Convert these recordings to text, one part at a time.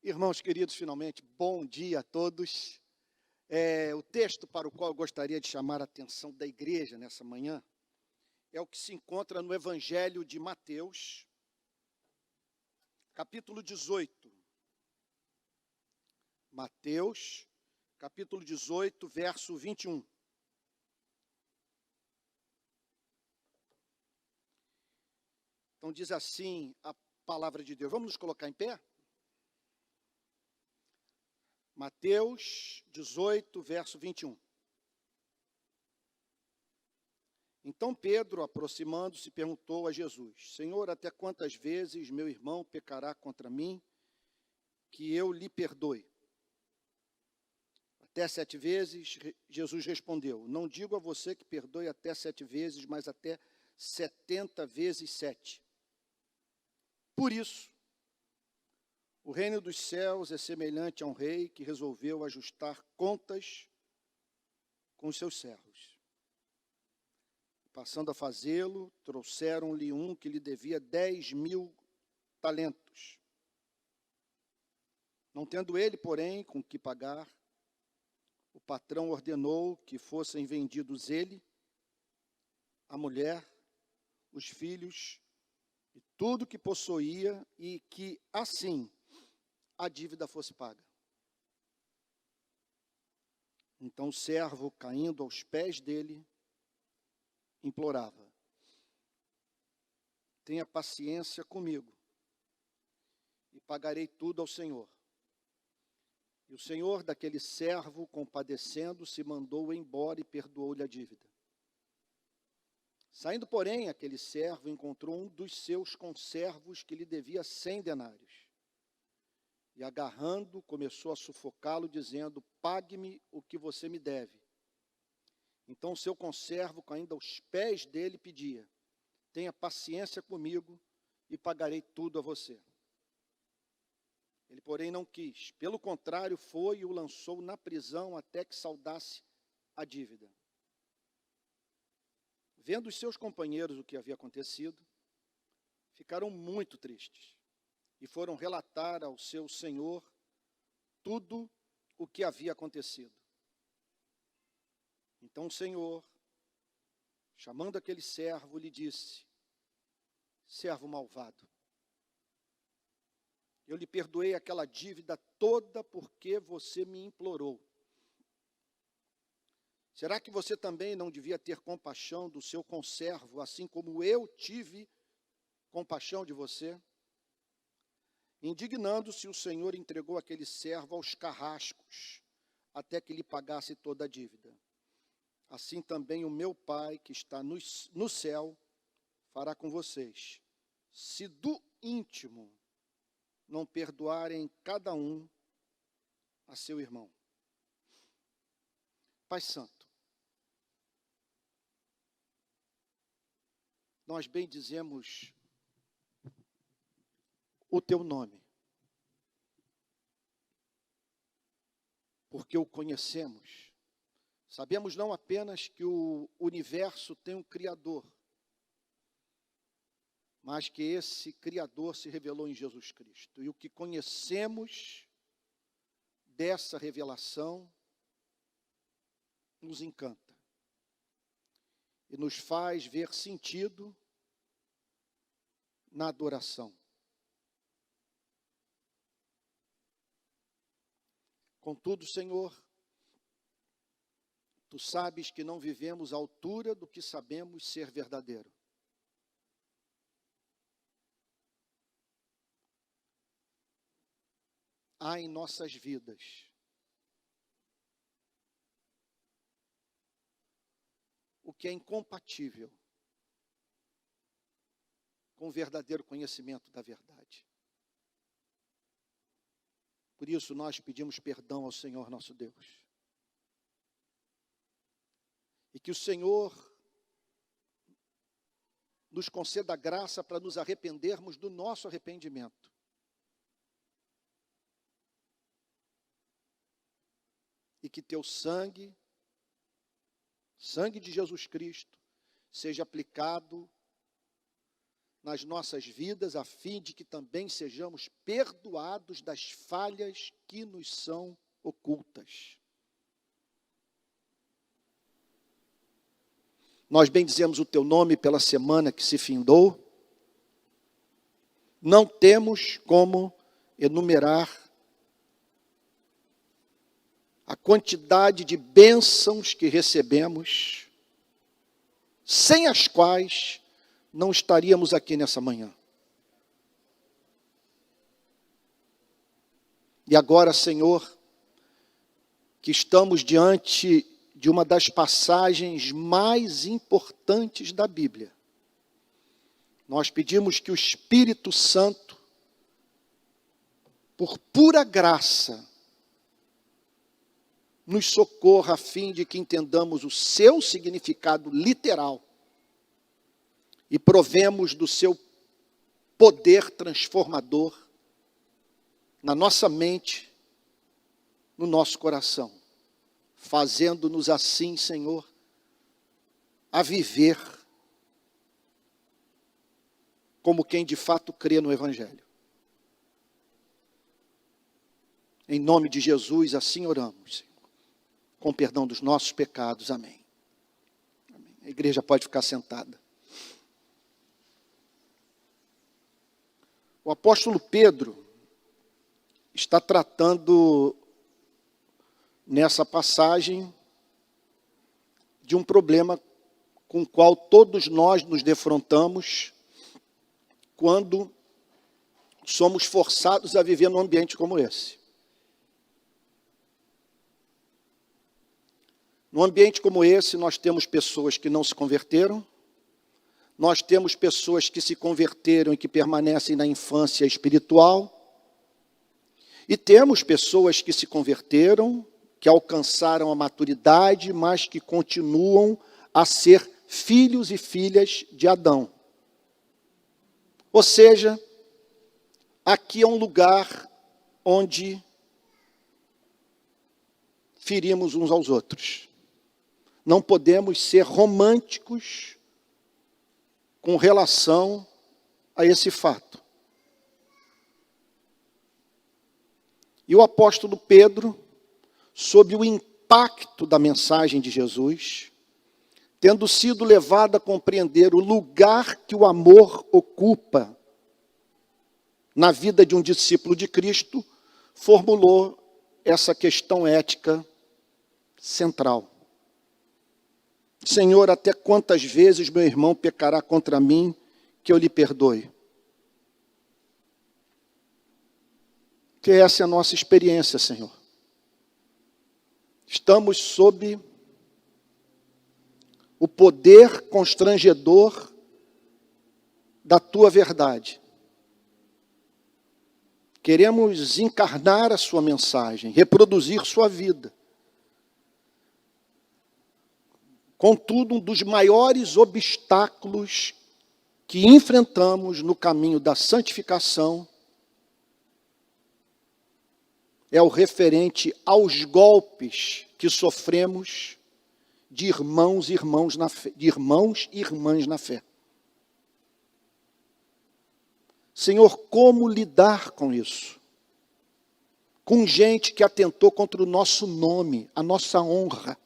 Irmãos queridos, finalmente, bom dia a todos. O texto para o qual eu gostaria de chamar a atenção da igreja nessa manhã é o que se encontra no Evangelho de Mateus, capítulo 18. Mateus, capítulo 18, verso 21. Então diz assim a palavra de Deus. Vamos nos colocar em pé? Mateus 18, verso 21. Então Pedro, aproximando-se, perguntou a Jesus: Senhor, até quantas vezes meu irmão pecará contra mim, que eu lhe perdoe? Até 7 vezes? Jesus respondeu: Não digo a você que perdoe até 7 vezes, mas até 70 vezes 7. Por isso, o reino dos céus é semelhante a um rei que resolveu ajustar contas com os seus servos. Passando a fazê-lo, trouxeram-lhe um que lhe devia 10.000 talentos. Não tendo ele, porém, com que pagar, o patrão ordenou que fossem vendidos ele, a mulher, os filhos e tudo que possuía, e que, assim, a dívida fosse paga. Então o servo, caindo aos pés dele, implorava: Tenha paciência comigo, e pagarei tudo ao Senhor. E o senhor daquele servo, compadecendo-se, mandou-o embora e perdoou-lhe a dívida. Saindo, porém, aquele servo encontrou um dos seus conservos que lhe devia 100 denários. E agarrando, começou a sufocá-lo, dizendo: Pague-me o que você me deve. Então o seu conservo, caindo aos pés dele, pedia: Tenha paciência comigo e pagarei tudo a você. Ele, porém, não quis. Pelo contrário, foi e o lançou na prisão até que saldasse a dívida. Vendo os seus companheiros o que havia acontecido, ficaram muito tristes e foram relatar ao seu senhor tudo o que havia acontecido. Então o senhor, chamando aquele servo, lhe disse: Servo malvado, eu lhe perdoei aquela dívida toda porque você me implorou. Será que você também não devia ter compaixão do seu conservo, assim como eu tive compaixão de você? Indignando-se, o Senhor entregou aquele servo aos carrascos, até que lhe pagasse toda a dívida. Assim também o meu Pai, que está no céu, fará com vocês, se do íntimo não perdoarem cada um a seu irmão. Pai Santo, nós bendizemos o teu nome, porque o conhecemos. Sabemos não apenas que o universo tem um Criador, mas que esse Criador se revelou em Jesus Cristo. E o que conhecemos dessa revelação nos encanta e nos faz ver sentido na adoração. Contudo, Senhor, Tu sabes que não vivemos à altura do que sabemos ser verdadeiro. Há em nossas vidas o que é incompatível com o verdadeiro conhecimento da verdade. Por isso nós pedimos perdão ao Senhor nosso Deus. E que o Senhor nos conceda a graça para nos arrependermos do nosso arrependimento. E que teu sangue de Jesus Cristo, seja aplicado nas nossas vidas, a fim de que também sejamos perdoados das falhas que nos são ocultas. Nós bendizemos o teu nome pela semana que se findou. Não temos como enumerar a quantidade de bênçãos que recebemos, sem as quais não estaríamos aqui nessa manhã. E agora, Senhor, que estamos diante de uma das passagens mais importantes da Bíblia, nós pedimos que o Espírito Santo, por pura graça, nos socorra a fim de que entendamos o seu significado literal e provemos do seu poder transformador na nossa mente, no nosso coração, fazendo-nos assim, Senhor, a viver como quem de fato crê no Evangelho. Em nome de Jesus, assim oramos, Senhor, com perdão dos nossos pecados. Amém. Amém. A igreja pode ficar sentada. O apóstolo Pedro está tratando nessa passagem de um problema com o qual todos nós nos defrontamos quando somos forçados a viver num ambiente como esse. Num ambiente como esse, nós temos pessoas que não se converteram, nós temos pessoas que se converteram e que permanecem na infância espiritual, e temos pessoas que se converteram, que alcançaram a maturidade, mas que continuam a ser filhos e filhas de Adão. Ou seja, aqui é um lugar onde ferimos uns aos outros. Não podemos ser românticos com relação a esse fato. E o apóstolo Pedro, sob o impacto da mensagem de Jesus, tendo sido levado a compreender o lugar que o amor ocupa na vida de um discípulo de Cristo, formulou essa questão ética central. Senhor, até quantas vezes meu irmão pecará contra mim que eu lhe perdoe? Que essa é a nossa experiência, Senhor. Estamos sob o poder constrangedor da tua verdade. Queremos encarnar a sua mensagem, reproduzir sua vida. Contudo, um dos maiores obstáculos que enfrentamos no caminho da santificação é o referente aos golpes que sofremos de irmãos e irmãs na fé. Senhor, como lidar com isso? Com gente que atentou contra o nosso nome, a nossa honra,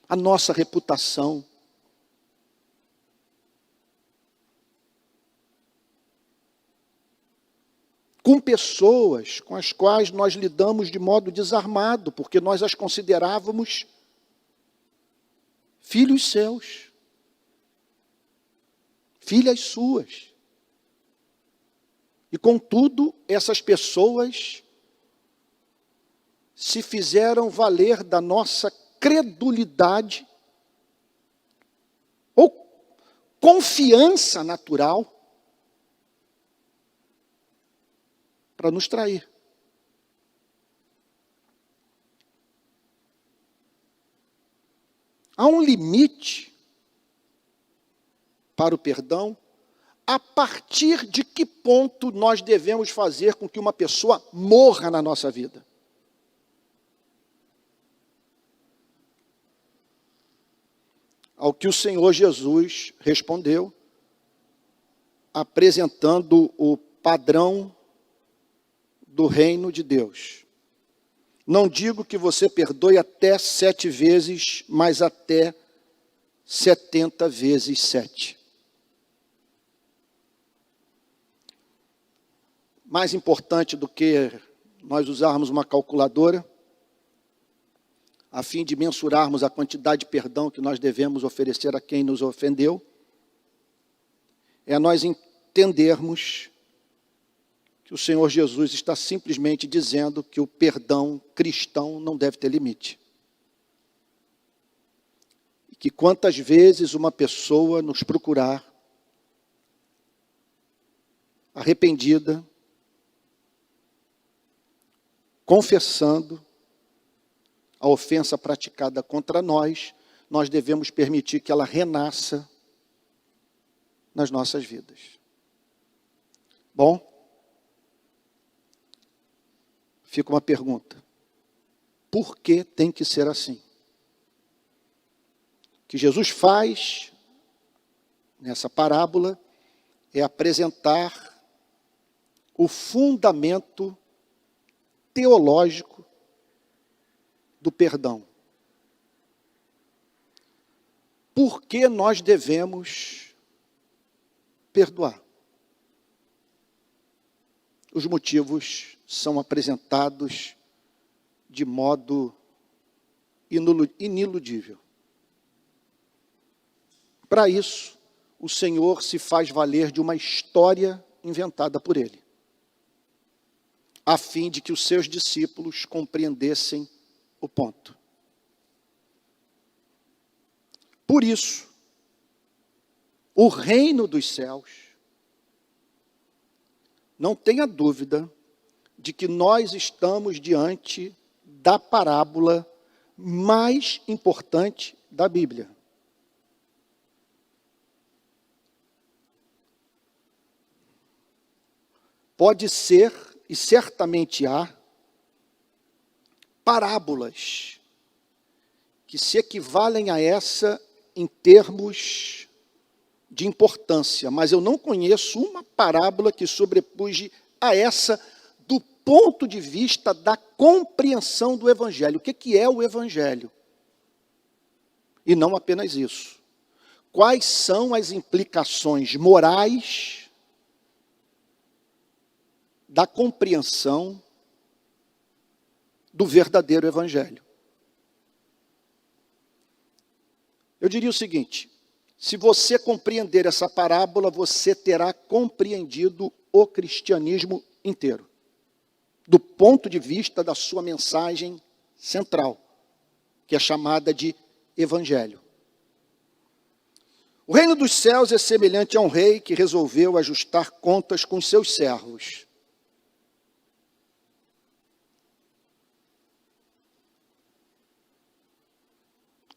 a nossa reputação. Com pessoas com as quais nós lidamos de modo desarmado, porque nós as considerávamos filhos seus, filhas suas. E contudo, essas pessoas se fizeram valer da nossa credulidade ou confiança natural para nos trair. Há um limite para o perdão. A partir de que ponto nós devemos fazer com que uma pessoa morra na nossa vida? Ao que o Senhor Jesus respondeu: apresentando o padrão do reino de Deus. Não digo que você perdoe até 7 vezes, mas até 70 vezes 7. Mais importante do que nós usarmos uma calculadora, a fim de mensurarmos a quantidade de perdão que nós devemos oferecer a quem nos ofendeu, é nós entendermos que o Senhor Jesus está simplesmente dizendo que o perdão cristão não deve ter limite. E que quantas vezes uma pessoa nos procurar, arrependida, confessando a ofensa praticada contra nós, nós devemos permitir que ela renasça nas nossas vidas. Bom, fica uma pergunta. Por que tem que ser assim? O que Jesus faz nessa parábola é apresentar o fundamento teológico do perdão. Por que nós devemos perdoar? Os motivos são apresentados de modo iniludível. Para isso, o Senhor se faz valer de uma história inventada por Ele, a fim de que os seus discípulos compreendessem o ponto. Por isso, o reino dos céus, não tenha dúvida de que nós estamos diante da parábola mais importante da Bíblia. Pode ser, e certamente há, parábolas que se equivalem a essa em termos de importância, mas eu não conheço uma parábola que sobrepuje a essa do ponto de vista da compreensão do Evangelho. O que é o Evangelho? E não apenas isso. Quais são as implicações morais da compreensão do verdadeiro Evangelho? Eu diria o seguinte: se você compreender essa parábola, você terá compreendido o cristianismo inteiro, do ponto de vista da sua mensagem central, que é chamada de Evangelho. O reino dos céus é semelhante a um rei que resolveu ajustar contas com seus servos.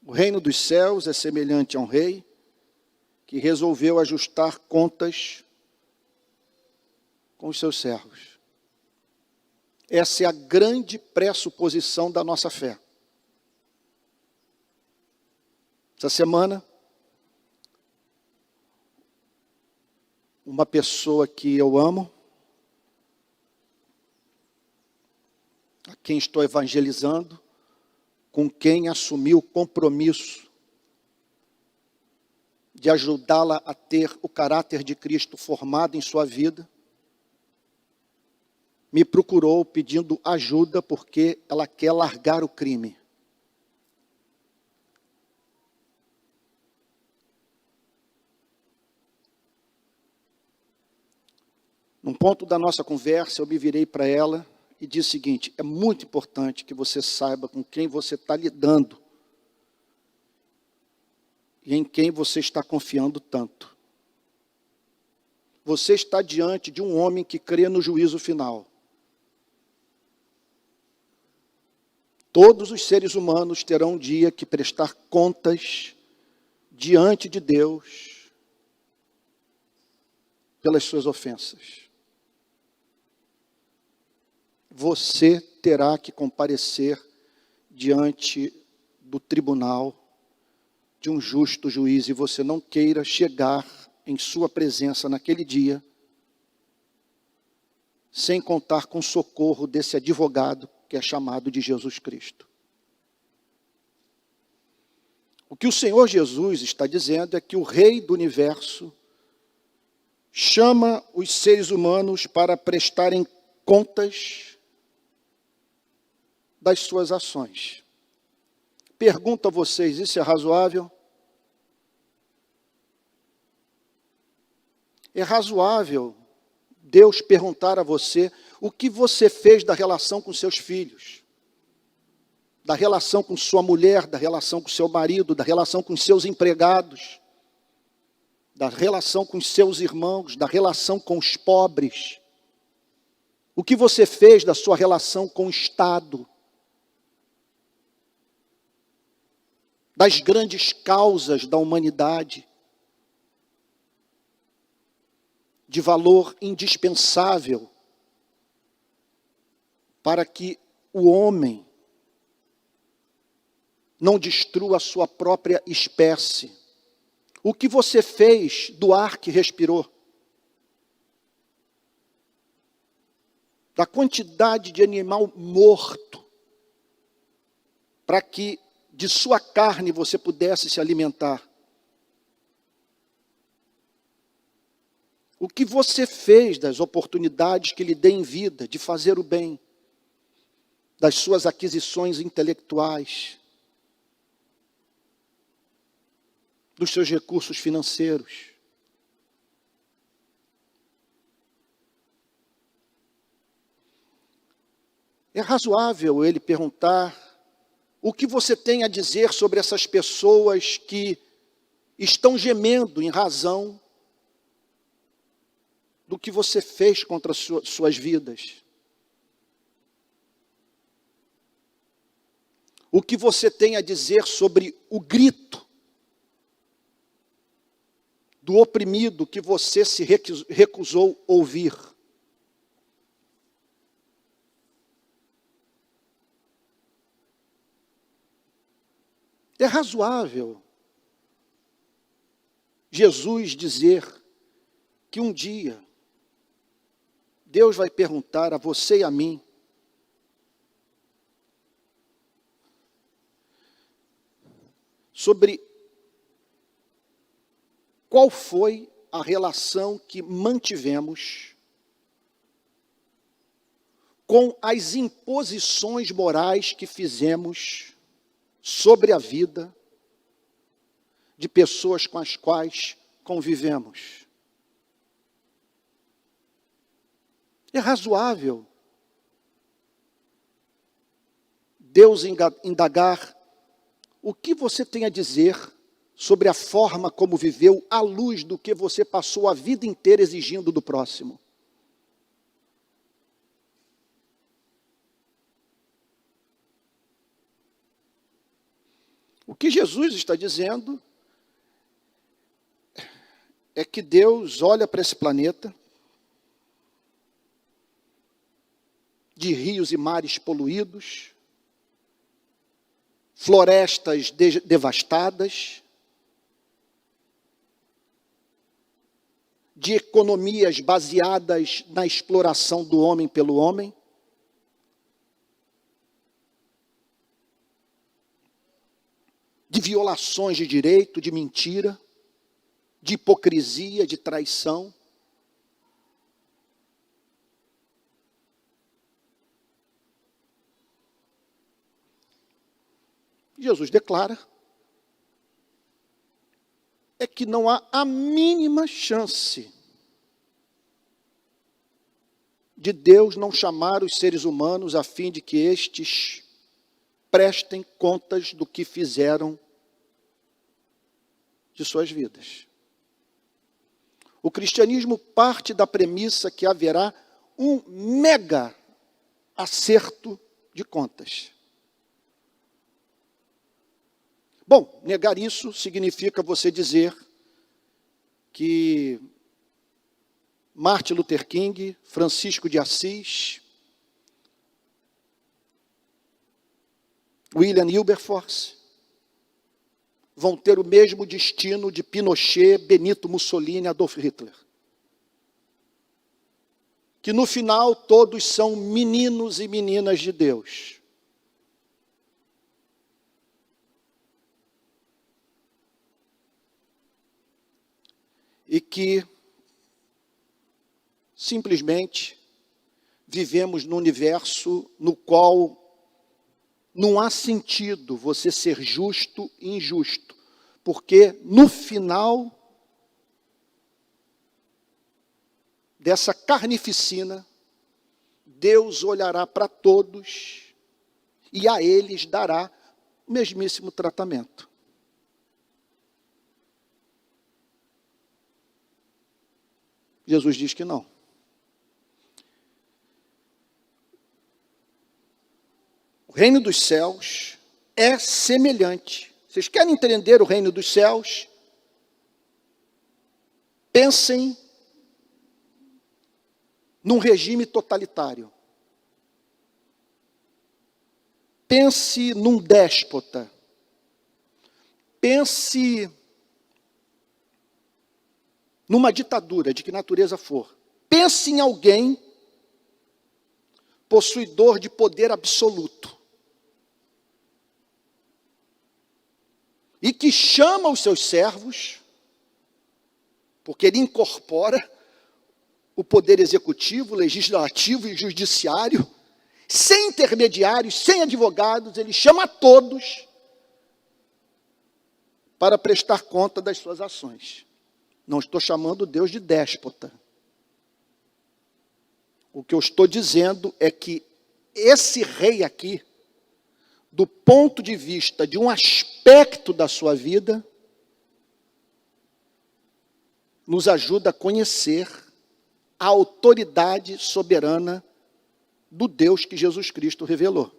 O reino dos céus é semelhante a um rei que resolveu ajustar contas com os seus servos. Essa é a grande pressuposição da nossa fé. Essa semana, uma pessoa que eu amo, a quem estou evangelizando, com quem assumi o compromisso de ajudá-la a ter o caráter de Cristo formado em sua vida, me procurou pedindo ajuda porque ela quer largar o crime. Num ponto da nossa conversa, eu me virei para ela e disse o seguinte: é muito importante que você saiba com quem você está lidando e em quem você está confiando tanto. Você está diante de um homem que crê no juízo final. Todos os seres humanos terão um dia que prestar contas diante de Deus pelas suas ofensas. Você terá que comparecer diante do tribunal de um justo juiz, e você não queira chegar em sua presença naquele dia, sem contar com o socorro desse advogado que é chamado de Jesus Cristo. O que o Senhor Jesus está dizendo é que o Rei do Universo chama os seres humanos para prestarem contas das suas ações. Pergunto a vocês, isso é razoável? É razoável Deus perguntar a você o que você fez da relação com seus filhos, da relação com sua mulher, da relação com seu marido, da relação com seus empregados, da relação com seus irmãos, da relação com os pobres. O que você fez da sua relação com o Estado, das grandes causas da humanidade, de valor indispensável para que o homem não destrua a sua própria espécie. O que você fez do ar que respirou? Da quantidade de animal morto, para que de sua carne você pudesse se alimentar? O que você fez das oportunidades que lhe dê em vida de fazer o bem, das suas aquisições intelectuais, dos seus recursos financeiros? É razoável ele perguntar o que você tem a dizer sobre essas pessoas que estão gemendo em razão do que você fez contra suas vidas. O que você tem a dizer sobre o grito do oprimido que você se recusou ouvir? É razoável Jesus dizer que um dia Deus vai perguntar a você e a mim sobre qual foi a relação que mantivemos com as imposições morais que fizemos sobre a vida de pessoas com as quais convivemos. É razoável Deus indagar o que você tem a dizer sobre a forma como viveu à luz do que você passou a vida inteira exigindo do próximo. O que Jesus está dizendo é que Deus olha para esse planeta, de rios e mares poluídos, florestas devastadas, de economias baseadas na exploração do homem pelo homem, de violações de direito, de mentira, de hipocrisia, de traição. Jesus declara é que não há a mínima chance de Deus não chamar os seres humanos a fim de que estes prestem contas do que fizeram de suas vidas. O cristianismo parte da premissa que haverá um mega acerto de contas. Bom, negar isso significa você dizer que Martin Luther King, Francisco de Assis, William Wilberforce, vão ter o mesmo destino de Pinochet, Benito Mussolini, Adolf Hitler. Que no final todos são meninos e meninas de Deus. E que simplesmente vivemos num universo no qual não há sentido você ser justo e injusto, porque no final dessa carnificina, Deus olhará para todos e a eles dará o mesmíssimo tratamento. Jesus diz que não. O reino dos céus é semelhante. Vocês querem entender o reino dos céus? Pensem num regime totalitário. Pense num déspota. Pense numa ditadura, de que natureza for. Pense em alguém possuidor de poder absoluto. E que chama os seus servos, porque ele incorpora o poder executivo, legislativo e judiciário, sem intermediários, sem advogados, ele chama todos para prestar conta das suas ações. Não estou chamando Deus de déspota. O que eu estou dizendo é que esse rei aqui, do ponto de vista de um aspecto da sua vida, nos ajuda a conhecer a autoridade soberana do Deus que Jesus Cristo revelou.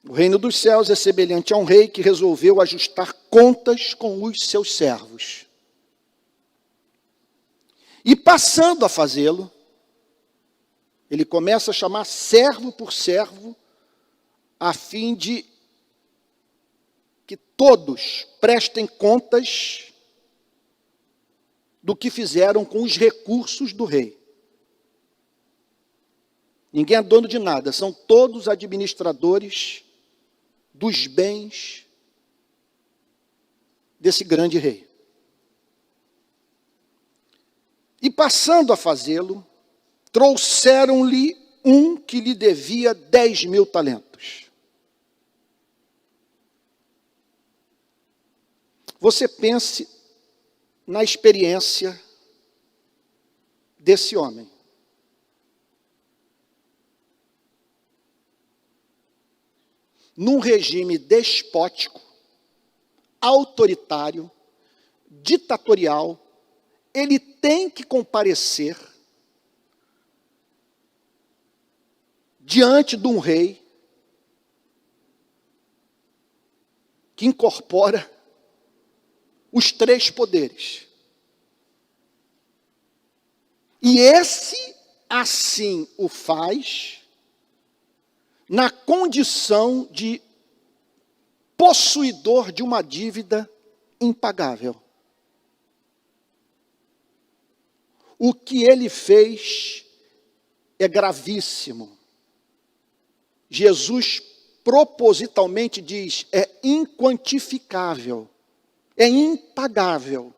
O reino dos céus é semelhante a um rei que resolveu ajustar contas com os seus servos. E passando a fazê-lo, ele começa a chamar servo por servo, a fim de que todos prestem contas do que fizeram com os recursos do rei. Ninguém é dono de nada, são todos administradores dos bens desse grande rei. E passando a fazê-lo, trouxeram-lhe um que lhe devia 10.000 talentos. Você pense na experiência desse homem. Num regime despótico, autoritário, ditatorial, ele tem que comparecer diante de um rei que incorpora os 3 poderes. E esse, assim, o faz na condição de possuidor de uma dívida impagável. O que ele fez é gravíssimo. Jesus propositalmente diz, é inquantificável, é impagável.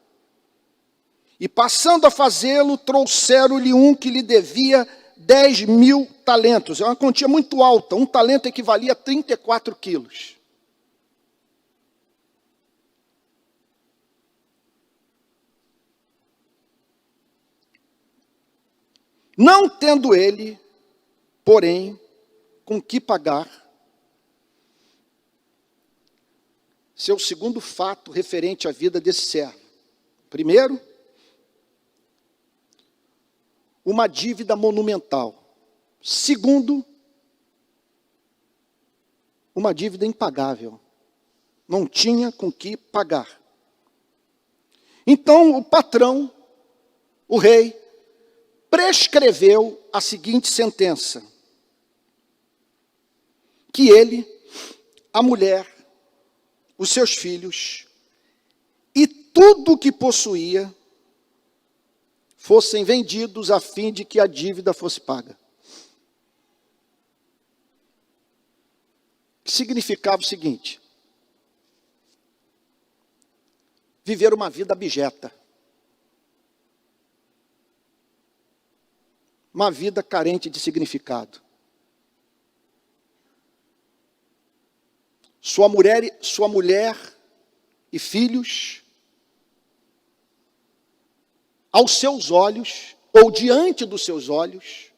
E passando a fazê-lo, trouxeram-lhe um que lhe devia 10.000 talentos. É uma quantia muito alta. Um talento equivalia a 34 quilos. Não tendo ele, porém, com que pagar, seu segundo fato referente à vida desse servo. Primeiro, uma dívida monumental. Segundo, uma dívida impagável. Não tinha com que pagar. Então, o patrão, o rei, prescreveu a seguinte sentença: que ele, a mulher, os seus filhos e tudo o que possuía fossem vendidos a fim de que a dívida fosse paga. Que significava o seguinte: viver uma vida abjeta, uma vida carente de significado. Sua mulher e filhos, aos seus olhos, ou diante dos seus olhos,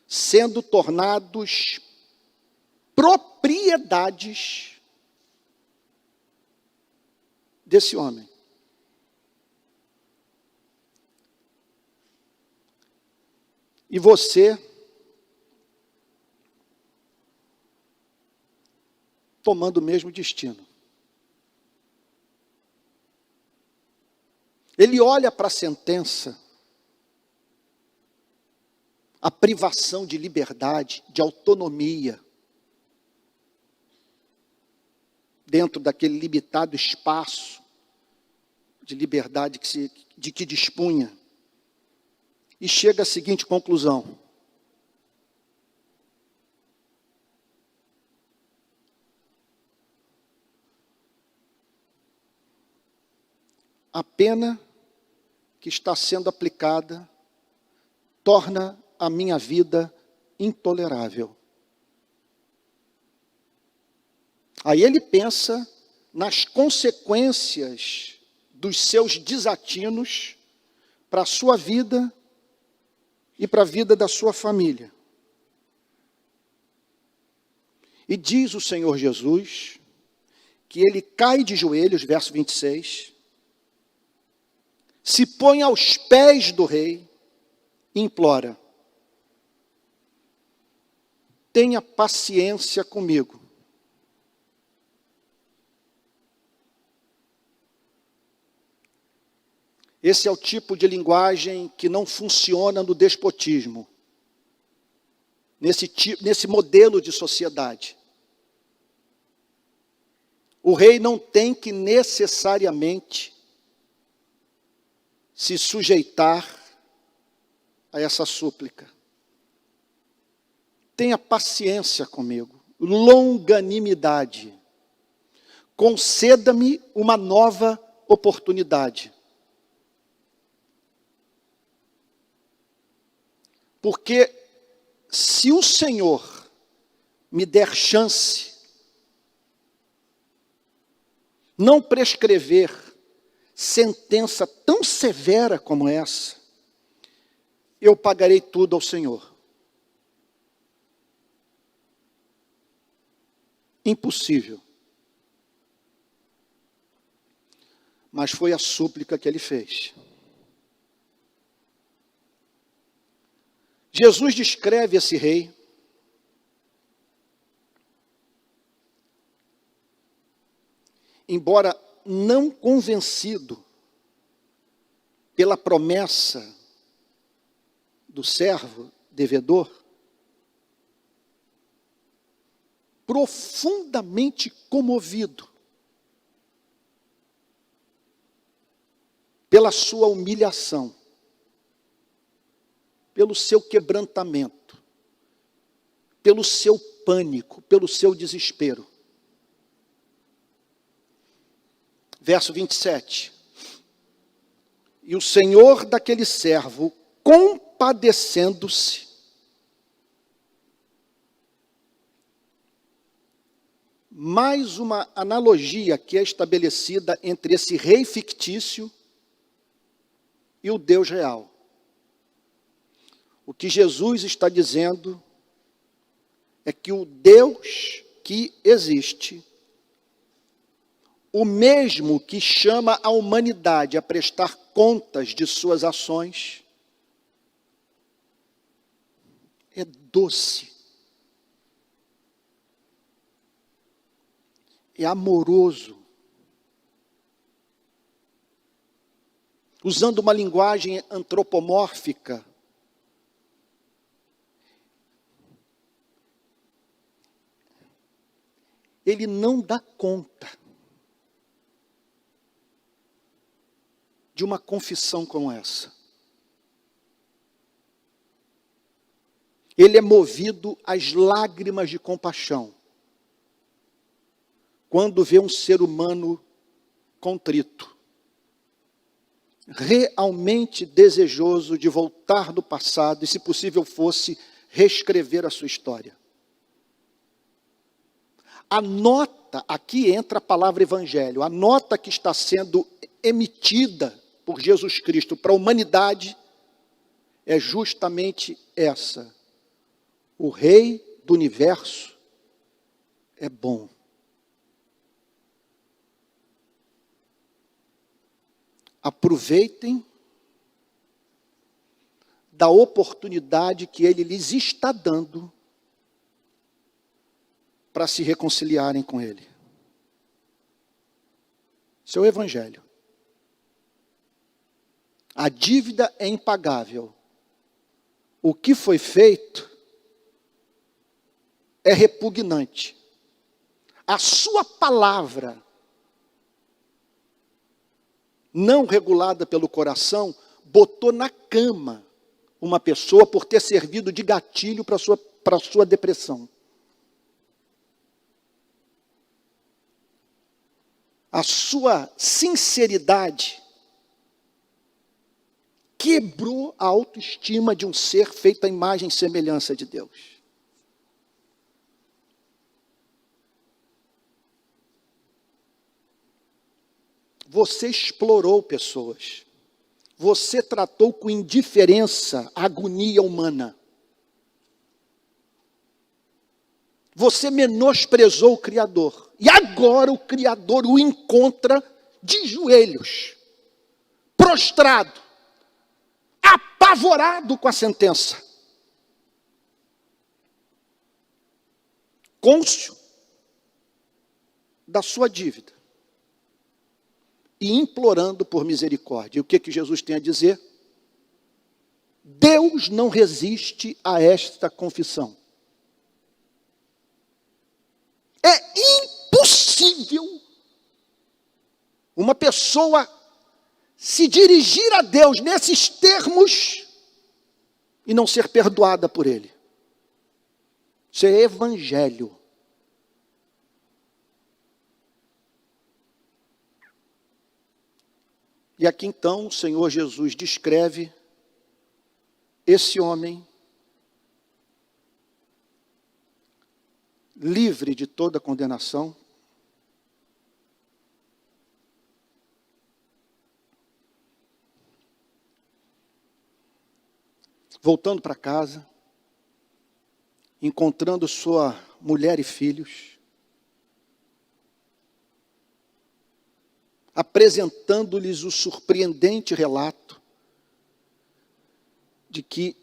sendo tornados propriedades desse homem. E você, tomando o mesmo destino. Ele olha para a sentença, a privação de liberdade, de autonomia, dentro daquele limitado espaço de liberdade de que dispunha, e chega à seguinte conclusão: a pena que está sendo aplicada torna a minha vida intolerável. Aí ele pensa nas consequências dos seus desatinos para a sua vida e para a vida da sua família. E diz o Senhor Jesus que ele cai de joelhos, verso 26, se põe aos pés do rei e implora: tenha paciência comigo. Esse é o tipo de linguagem que não funciona no despotismo, nesse modelo de sociedade. O rei não tem que necessariamente se sujeitar a essa súplica. Tenha paciência comigo, longanimidade. Conceda-me uma nova oportunidade. Porque se o Senhor me der chance, não prescrever sentença tão severa como essa, eu pagarei tudo ao Senhor. Impossível. Mas foi a súplica que ele fez. Jesus descreve esse rei embora não convencido pela promessa do servo devedor, profundamente comovido pela sua humilhação, pelo seu quebrantamento, pelo seu pânico, pelo seu desespero. Verso 27. E o Senhor daquele servo, compadecendo-se, mais uma analogia que é estabelecida entre esse rei fictício e o Deus real. O que Jesus está dizendo é que o Deus que existe, o mesmo que chama a humanidade a prestar contas de suas ações, é doce, é amoroso. Usando uma linguagem antropomórfica, ele não dá conta de uma confissão como essa. Ele é movido às lágrimas de compaixão quando vê um ser humano contrito, realmente desejoso de voltar do passado e, se possível fosse, reescrever a sua história. A nota, aqui entra a palavra evangelho, a nota que está sendo emitida por Jesus Cristo para a humanidade é justamente essa: o Rei do Universo é bom. Aproveitem da oportunidade que Ele lhes está dando para se reconciliarem com Ele. Esse é o Evangelho. A dívida é impagável. O que foi feito é repugnante. A sua palavra, não regulada pelo coração, botou na cama uma pessoa por ter servido de gatilho para a sua depressão. A sua sinceridade quebrou a autoestima de um ser feito à imagem e semelhança de Deus. Você explorou pessoas. Você tratou com indiferença a agonia humana. Você menosprezou o Criador. E agora o Criador o encontra de joelhos, prostrado, apavorado com a sentença. Cônscio da sua dívida. E implorando por misericórdia. E o que Jesus tem a dizer? Deus não resiste a esta confissão. É impossível uma pessoa se dirigir a Deus nesses termos e não ser perdoada por Ele. Isso é evangelho. E aqui então o Senhor Jesus descreve esse homem livre de toda condenação, voltando para casa, encontrando sua mulher e filhos, apresentando-lhes o surpreendente relato de que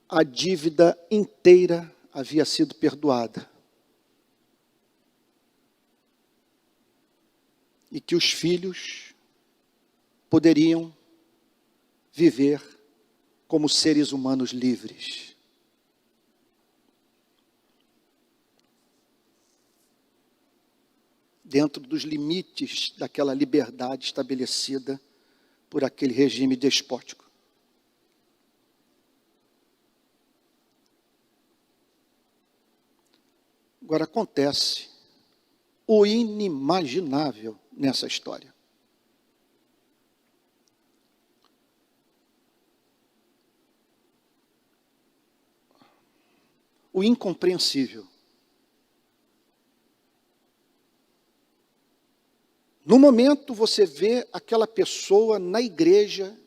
a dívida inteira havia sido perdoada. E que os filhos poderiam viver como seres humanos livres. Dentro dos limites daquela liberdade estabelecida por aquele regime despótico. Agora acontece o inimaginável nessa história. O incompreensível. No momento você vê aquela pessoa na igreja,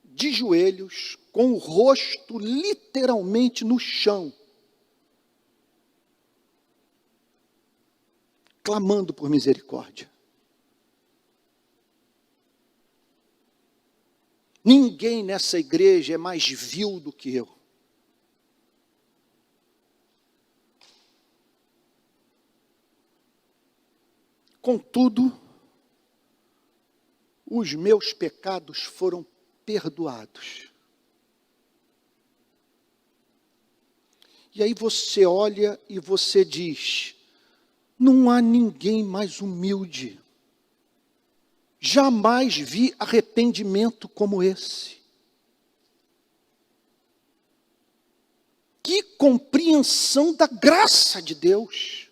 de joelhos, com o rosto literalmente no chão, clamando por misericórdia. Ninguém nessa igreja é mais vil do que eu. Contudo, os meus pecados foram perdoados. E aí você olha e você diz: não há ninguém mais humilde. Jamais vi arrependimento como esse. Que compreensão da graça de Deus.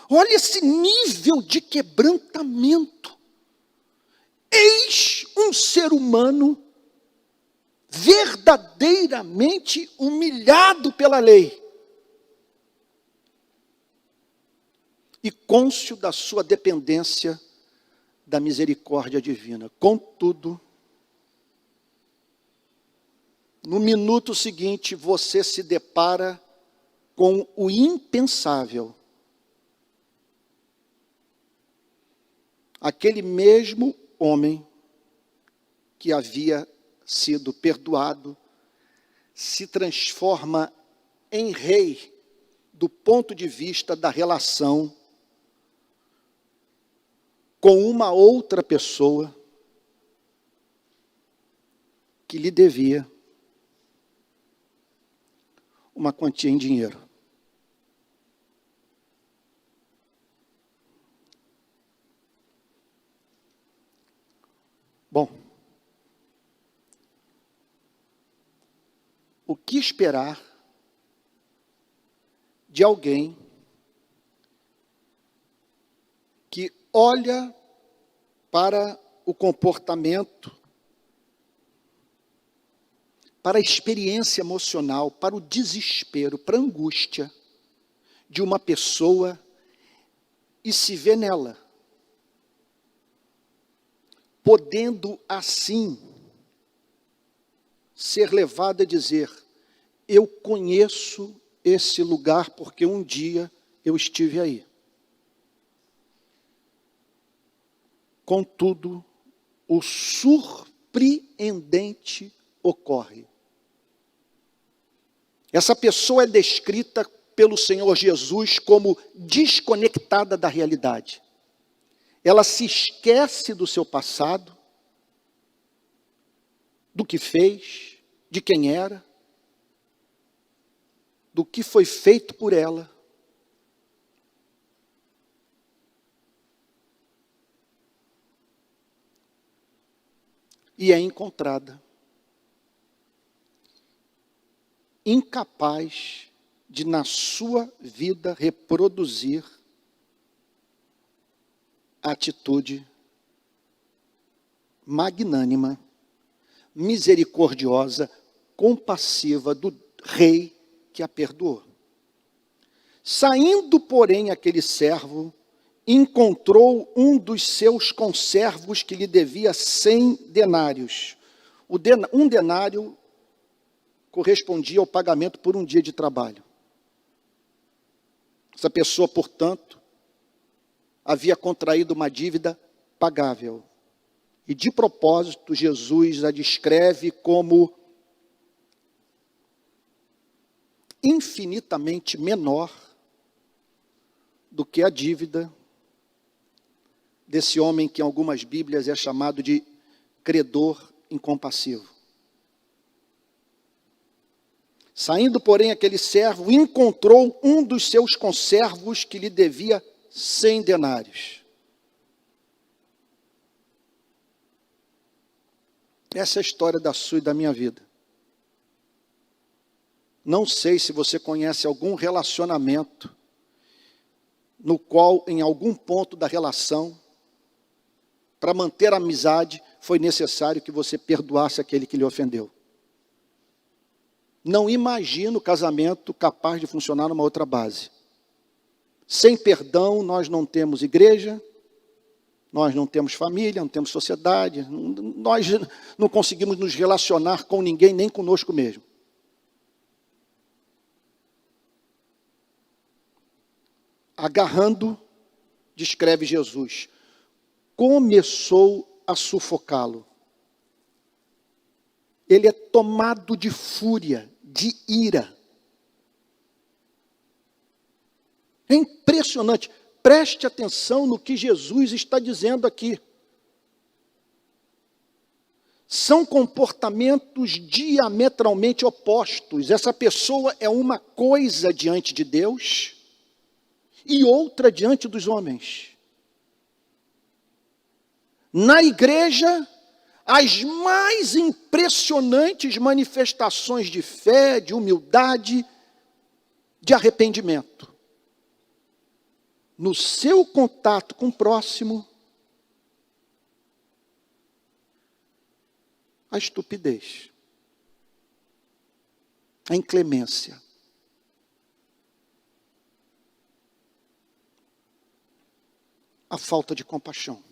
Olha esse nível de quebrantamento. Eis um ser humano verdadeiramente humilhado pela lei. E cônscio da sua dependência da misericórdia divina. Contudo, no minuto seguinte, você se depara com o impensável. Aquele mesmo homem que havia sido perdoado se transforma em rei do ponto de vista da relação com uma outra pessoa que lhe devia uma quantia em dinheiro. Bom, o que esperar de alguém que olha para o comportamento, para a experiência emocional, para o desespero, para a angústia de uma pessoa e se vê nela, podendo assim ser levado a dizer: eu conheço esse lugar porque um dia eu estive aí. Contudo, o surpreendente ocorre. Essa pessoa é descrita pelo Senhor Jesus como desconectada da realidade. Ela se esquece do seu passado, do que fez, de quem era, do que foi feito por ela. E é encontrada incapaz de, na sua vida, reproduzir a atitude magnânima, misericordiosa, compassiva do rei que a perdoou. Saindo, porém, aquele servo, encontrou um dos seus conservos que lhe devia 100 denários. Um denário correspondia ao pagamento por um dia de trabalho. Essa pessoa, portanto, havia contraído uma dívida pagável. E de propósito, Jesus a descreve como infinitamente menor do que a dívida desse homem que em algumas Bíblias é chamado de credor incompassivo. Saindo, porém, aquele servo encontrou um dos seus conservos que lhe devia 100 denários. Essa é a história da sua e da minha vida. Não sei se você conhece algum relacionamento no qual, em algum ponto da relação, para manter a amizade, foi necessário que você perdoasse aquele que lhe ofendeu. Não imagino o casamento capaz de funcionar numa outra base. Sem perdão, nós não temos igreja, nós não temos família, não temos sociedade, nós não conseguimos nos relacionar com ninguém, nem conosco mesmo. Agarrando, descreve Jesus, começou a sufocá-lo. Ele é tomado de fúria, de ira. É impressionante. Preste atenção no que Jesus está dizendo aqui. são comportamentos diametralmente opostos. Essa pessoa é uma coisa diante de Deus e outra diante dos homens. Na igreja, as mais impressionantes manifestações de fé, de humildade, de arrependimento. No seu contato com o próximo, a estupidez, a inclemência, a falta de compaixão.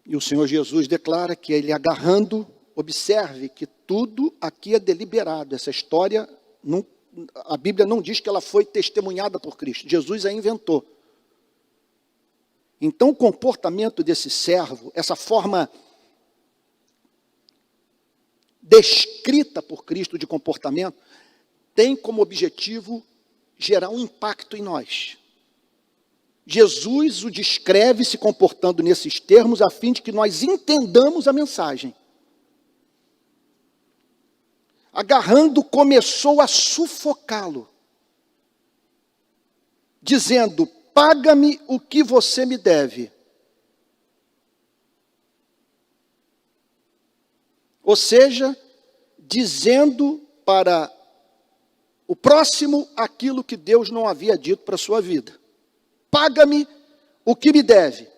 E o Senhor Jesus declara que ele agarrando, observe que tudo aqui é deliberado. Essa história, a Bíblia não diz que ela foi testemunhada por Cristo. Jesus a inventou. Então o comportamento desse servo, essa forma descrita por Cristo de comportamento, tem como objetivo gerar um impacto em nós. Jesus o descreve se comportando nesses termos a fim de que nós entendamos a mensagem. Agarrando, começou a sufocá-lo, dizendo: paga-me o que você me deve. Ou seja, dizendo para o próximo aquilo que Deus não havia dito para a sua vida. Paga-me o que me deve.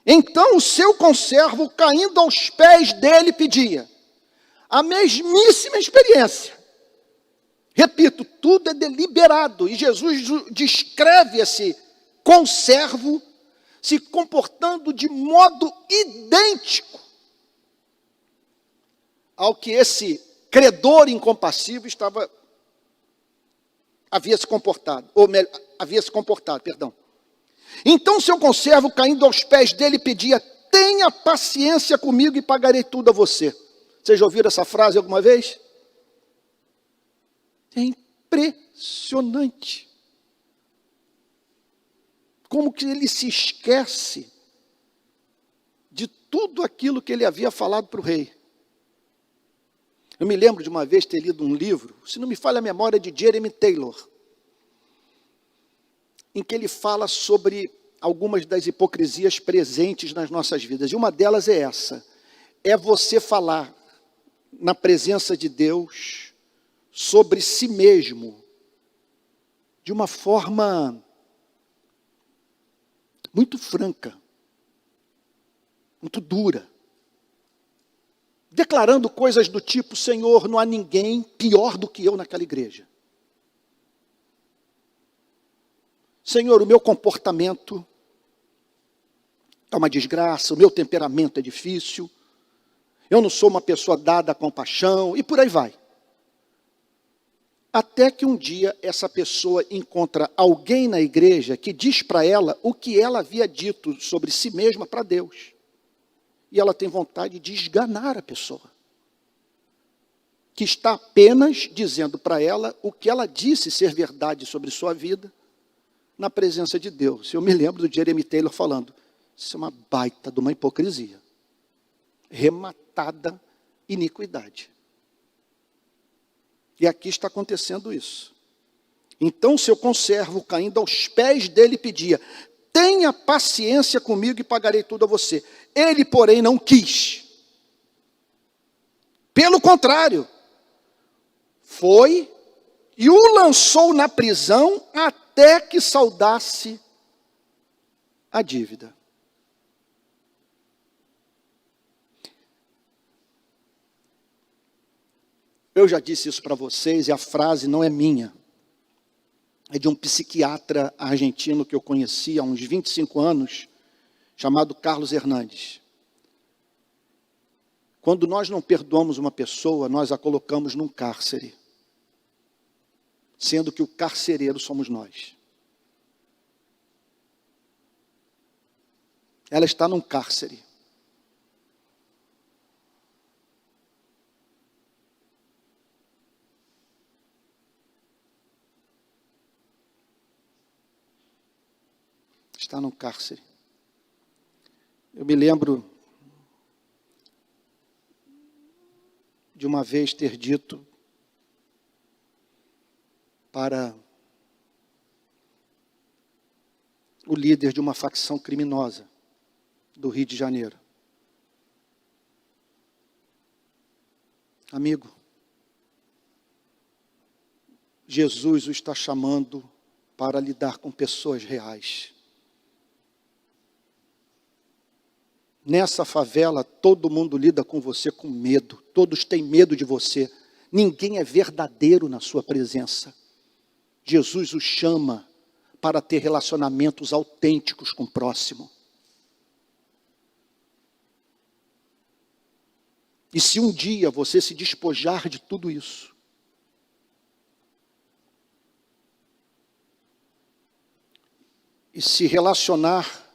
Então o seu conservo, caindo aos pés dele, pedia. A mesmíssima experiência. Repito, tudo é deliberado. E Jesus descreve esse conservo se comportando de modo idêntico ao que esse credor incompassível havia se comportado. Então seu conservo, caindo aos pés dele, pedia: tenha paciência comigo e pagarei tudo a você. Vocês já ouviram essa frase alguma vez? É impressionante. Como que ele se esquece de tudo aquilo que ele havia falado para o rei. Eu me lembro de uma vez ter lido um livro, se não me falha a memória, de Jeremy Taylor, em que ele fala sobre algumas das hipocrisias presentes nas nossas vidas. E uma delas é essa: é você falar na presença de Deus sobre si mesmo de uma forma muito franca, muito dura, declarando coisas do tipo: Senhor, não há ninguém pior do que eu naquela igreja. Senhor, o meu comportamento é uma desgraça, o meu temperamento é difícil, eu não sou uma pessoa dada à compaixão, e por aí vai. Até que um dia essa pessoa encontra alguém na igreja que diz para ela o que ela havia dito sobre si mesma para Deus. E ela tem vontade de esganar a pessoa, que está apenas dizendo para ela o que ela disse ser verdade sobre sua vida na presença de Deus. Eu me lembro do Jeremy Taylor falando: isso é uma baita de uma hipocrisia, rematada iniquidade. E aqui está acontecendo isso. Então seu conservo, caindo aos pés dele, pedia: tenha paciência comigo e pagarei tudo a você. Ele, porém, não quis. Pelo contrário, foi e o lançou na prisão até que saldasse a dívida. Eu já disse isso para vocês, e a frase não é minha. É de um psiquiatra argentino que eu conheci há uns 25 anos, chamado Carlos Hernandes. Quando nós não perdoamos uma pessoa, nós a colocamos num cárcere, sendo que o carcereiro somos nós. Ela está num cárcere. Está está no cárcere. Eu me lembro de uma vez ter dito para o líder de uma facção criminosa do Rio de Janeiro: amigo, Jesus o está chamando para lidar com pessoas reais. Nessa favela, todo mundo lida com você com medo. Todos têm medo de você. Ninguém é verdadeiro na sua presença. Jesus o chama para ter relacionamentos autênticos com o próximo. E se um dia você se despojar de tudo isso, e se relacionar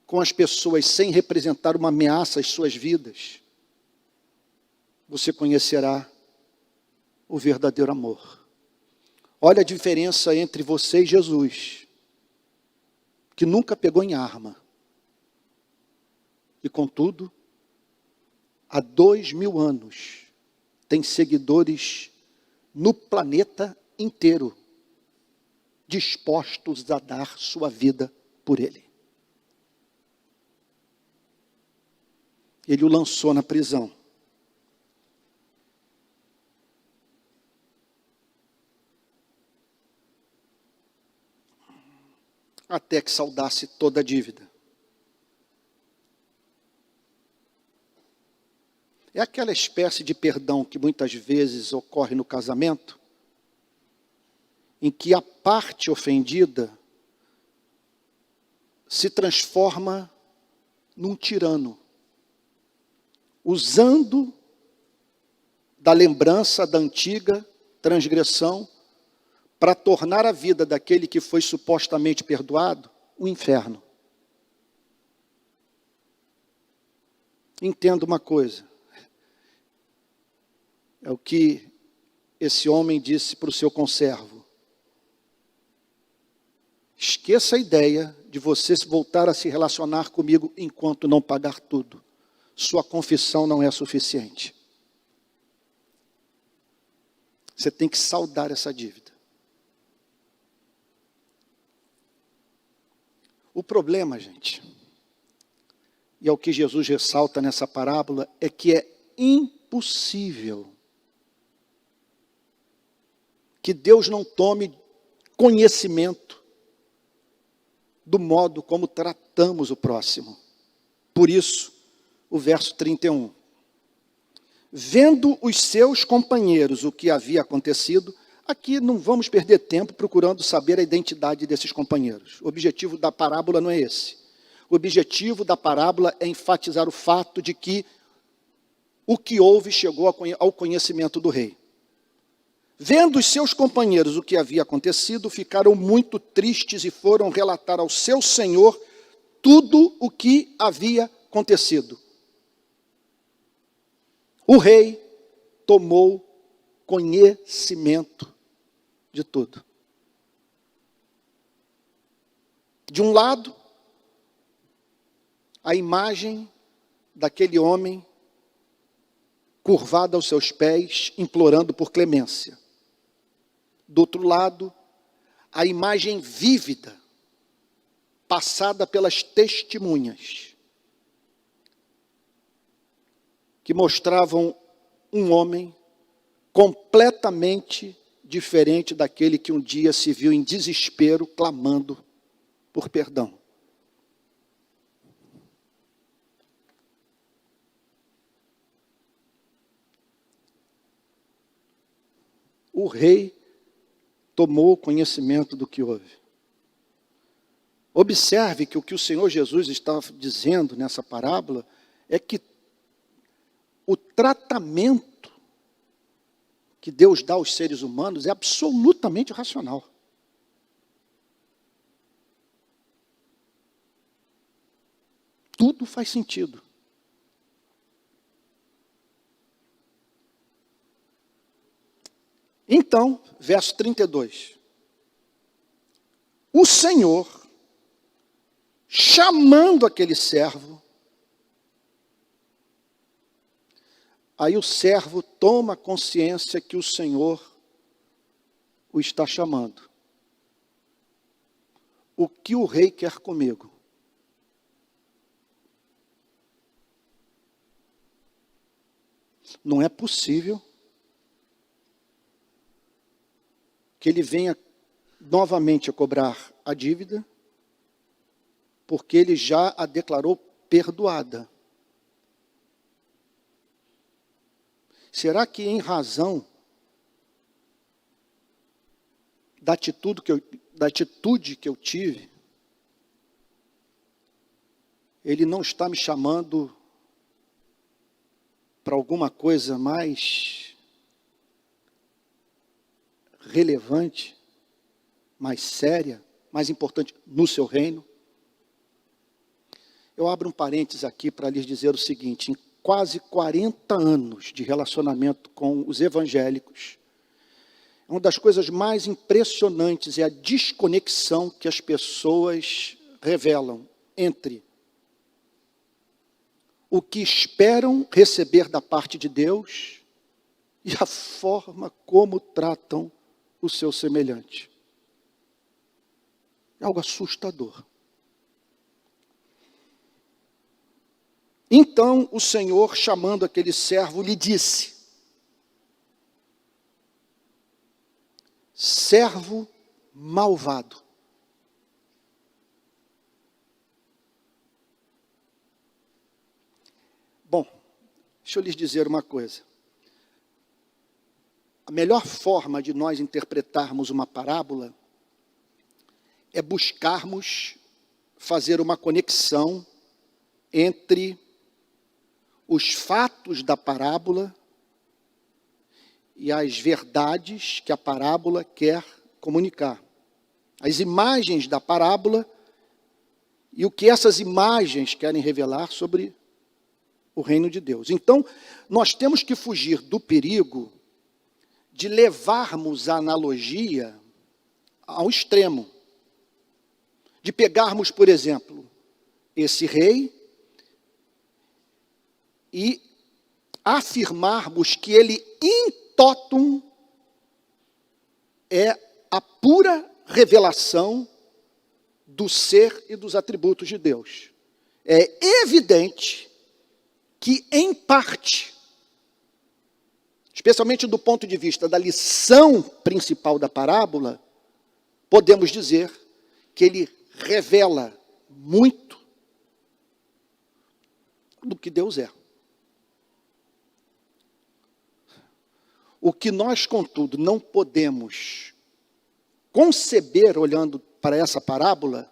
com as pessoas sem representar uma ameaça às suas vidas, você conhecerá o verdadeiro amor. Olha a diferença entre você e Jesus, que nunca pegou em arma. E contudo, há 2000 anos, tem seguidores no planeta inteiro, dispostos a dar sua vida por ele. Ele o lançou na prisão. Até que saldasse toda a dívida. É aquela espécie de perdão que muitas vezes ocorre no casamento, em que a parte ofendida se transforma num tirano, usando da lembrança da antiga transgressão para tornar a vida daquele que foi supostamente perdoado um inferno. Entenda uma coisa, é o que esse homem disse para o seu conservo: esqueça a ideia de você voltar a se relacionar comigo enquanto não pagar tudo. Sua confissão não é suficiente. Você tem que saldar essa dívida. O problema, gente, e é o que Jesus ressalta nessa parábola, é que é impossível que Deus não tome conhecimento do modo como tratamos o próximo. Por isso, o verso 31. Vendo os seus companheiros o que havia acontecido, aqui não vamos perder tempo procurando saber a identidade desses companheiros. O objetivo da parábola não é esse. O objetivo da parábola é enfatizar o fato de que o que houve chegou ao conhecimento do rei. Vendo os seus companheiros o que havia acontecido, ficaram muito tristes e foram relatar ao seu senhor tudo o que havia acontecido. O rei tomou conhecimento de tudo. De um lado, a imagem daquele homem curvado aos seus pés, implorando por clemência. Do outro lado, a imagem vívida, passada pelas testemunhas, que mostravam um homem completamente diferente daquele que um dia se viu em desespero, clamando por perdão. O rei tomou conhecimento do que houve. Observe que o Senhor Jesus está dizendo nessa parábola é que o tratamento que Deus dá aos seres humanos é absolutamente racional. Tudo faz sentido. Então, verso 32. O Senhor chamando aquele servo. Aí o servo toma consciência que o Senhor o está chamando. O que o rei quer comigo? Não é possível que ele venha novamente a cobrar a dívida, porque ele já a declarou perdoada. Será que em razão da atitude que eu tive, ele não está me chamando para alguma coisa mais relevante, mais séria, mais importante no seu reino? Eu abro um parênteses aqui para lhes dizer o seguinte: em quase 40 anos de relacionamento com os evangélicos, uma das coisas mais impressionantes é a desconexão que as pessoas revelam entre o que esperam receber da parte de Deus e a forma como tratam o seu semelhante. É algo assustador. Então o Senhor, chamando aquele servo, lhe disse: servo malvado. Bom, deixa eu lhes dizer uma coisa. A melhor forma de nós interpretarmos uma parábola é buscarmos fazer uma conexão entre os fatos da parábola e as verdades que a parábola quer comunicar. As imagens da parábola e o que essas imagens querem revelar sobre o reino de Deus. Então, nós temos que fugir do perigo de levarmos a analogia ao extremo. De pegarmos, por exemplo, esse rei e afirmarmos que ele in totum é a pura revelação do ser e dos atributos de Deus. É evidente que, em parte, especialmente do ponto de vista da lição principal da parábola, podemos dizer que ele revela muito do que Deus é. O que nós, contudo, não podemos conceber olhando para essa parábola,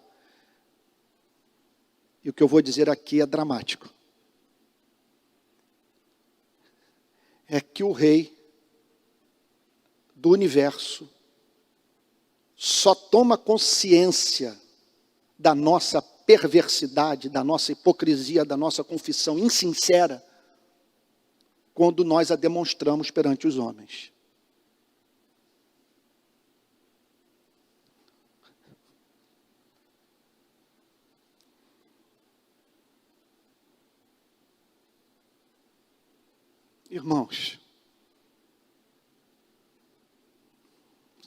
e o que eu vou dizer aqui é dramático, é que o rei do universo só toma consciência da nossa perversidade, da nossa hipocrisia, da nossa confissão insincera, quando nós a demonstramos perante os homens. Irmãos,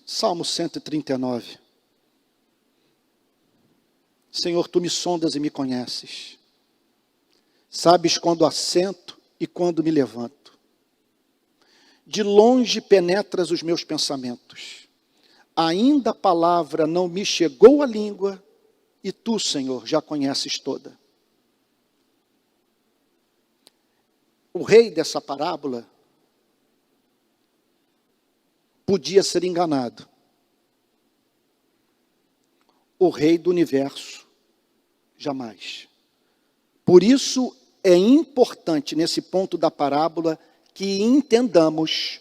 Salmo 139. Senhor, tu me sondas e me conheces. Sabes quando assento e quando me levanto. De longe penetras os meus pensamentos. Ainda a palavra não me chegou à língua, e tu, Senhor, já conheces toda. O rei dessa parábola podia ser enganado. O rei do universo, jamais. Por isso é importante, nesse ponto da parábola, que entendamos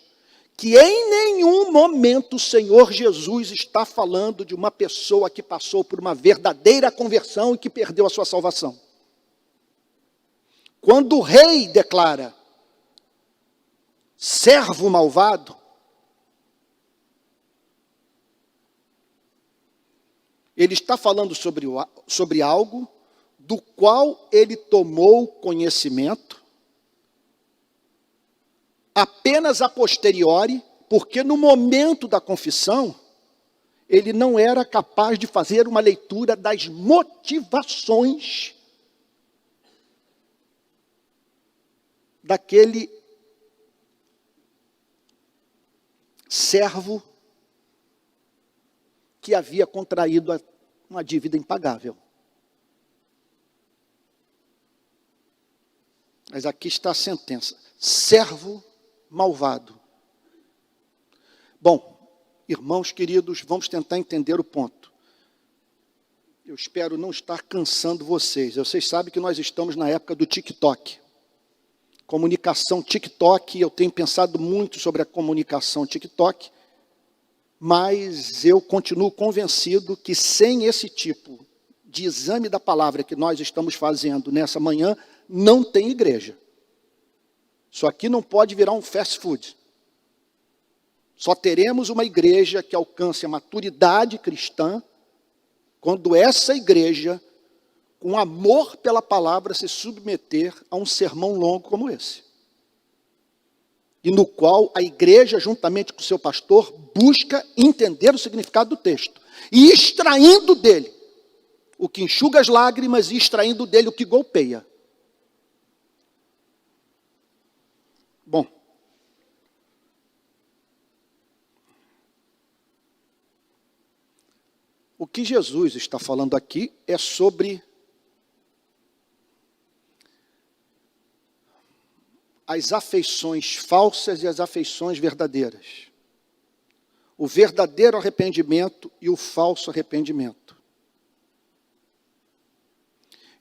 que em nenhum momento o Senhor Jesus está falando de uma pessoa que passou por uma verdadeira conversão e que perdeu a sua salvação. Quando o rei declara servo malvado, ele está falando sobre algo do qual ele tomou conhecimento apenas a posteriori, porque no momento da confissão, ele não era capaz de fazer uma leitura das motivações daquele servo que havia contraído uma dívida impagável. Mas aqui está a sentença: servo malvado. Bom, irmãos queridos, vamos tentar entender o ponto. Eu espero não estar cansando vocês. Vocês sabem que nós estamos na época do TikTok. Comunicação TikTok, eu tenho pensado muito sobre a comunicação TikTok, mas eu continuo convencido que sem esse tipo de exame da palavra que nós estamos fazendo nessa manhã, não tem igreja. Isso aqui não pode virar um fast food. Só teremos uma igreja que alcance a maturidade cristã quando essa igreja, com amor pela palavra, se submeter a um sermão longo como esse. E no qual a igreja, juntamente com o seu pastor, busca entender o significado do texto. E extraindo dele o que enxuga as lágrimas e extraindo dele o que golpeia. Bom. O que Jesus está falando aqui é sobre as afeições falsas e as afeições verdadeiras. O verdadeiro arrependimento e o falso arrependimento.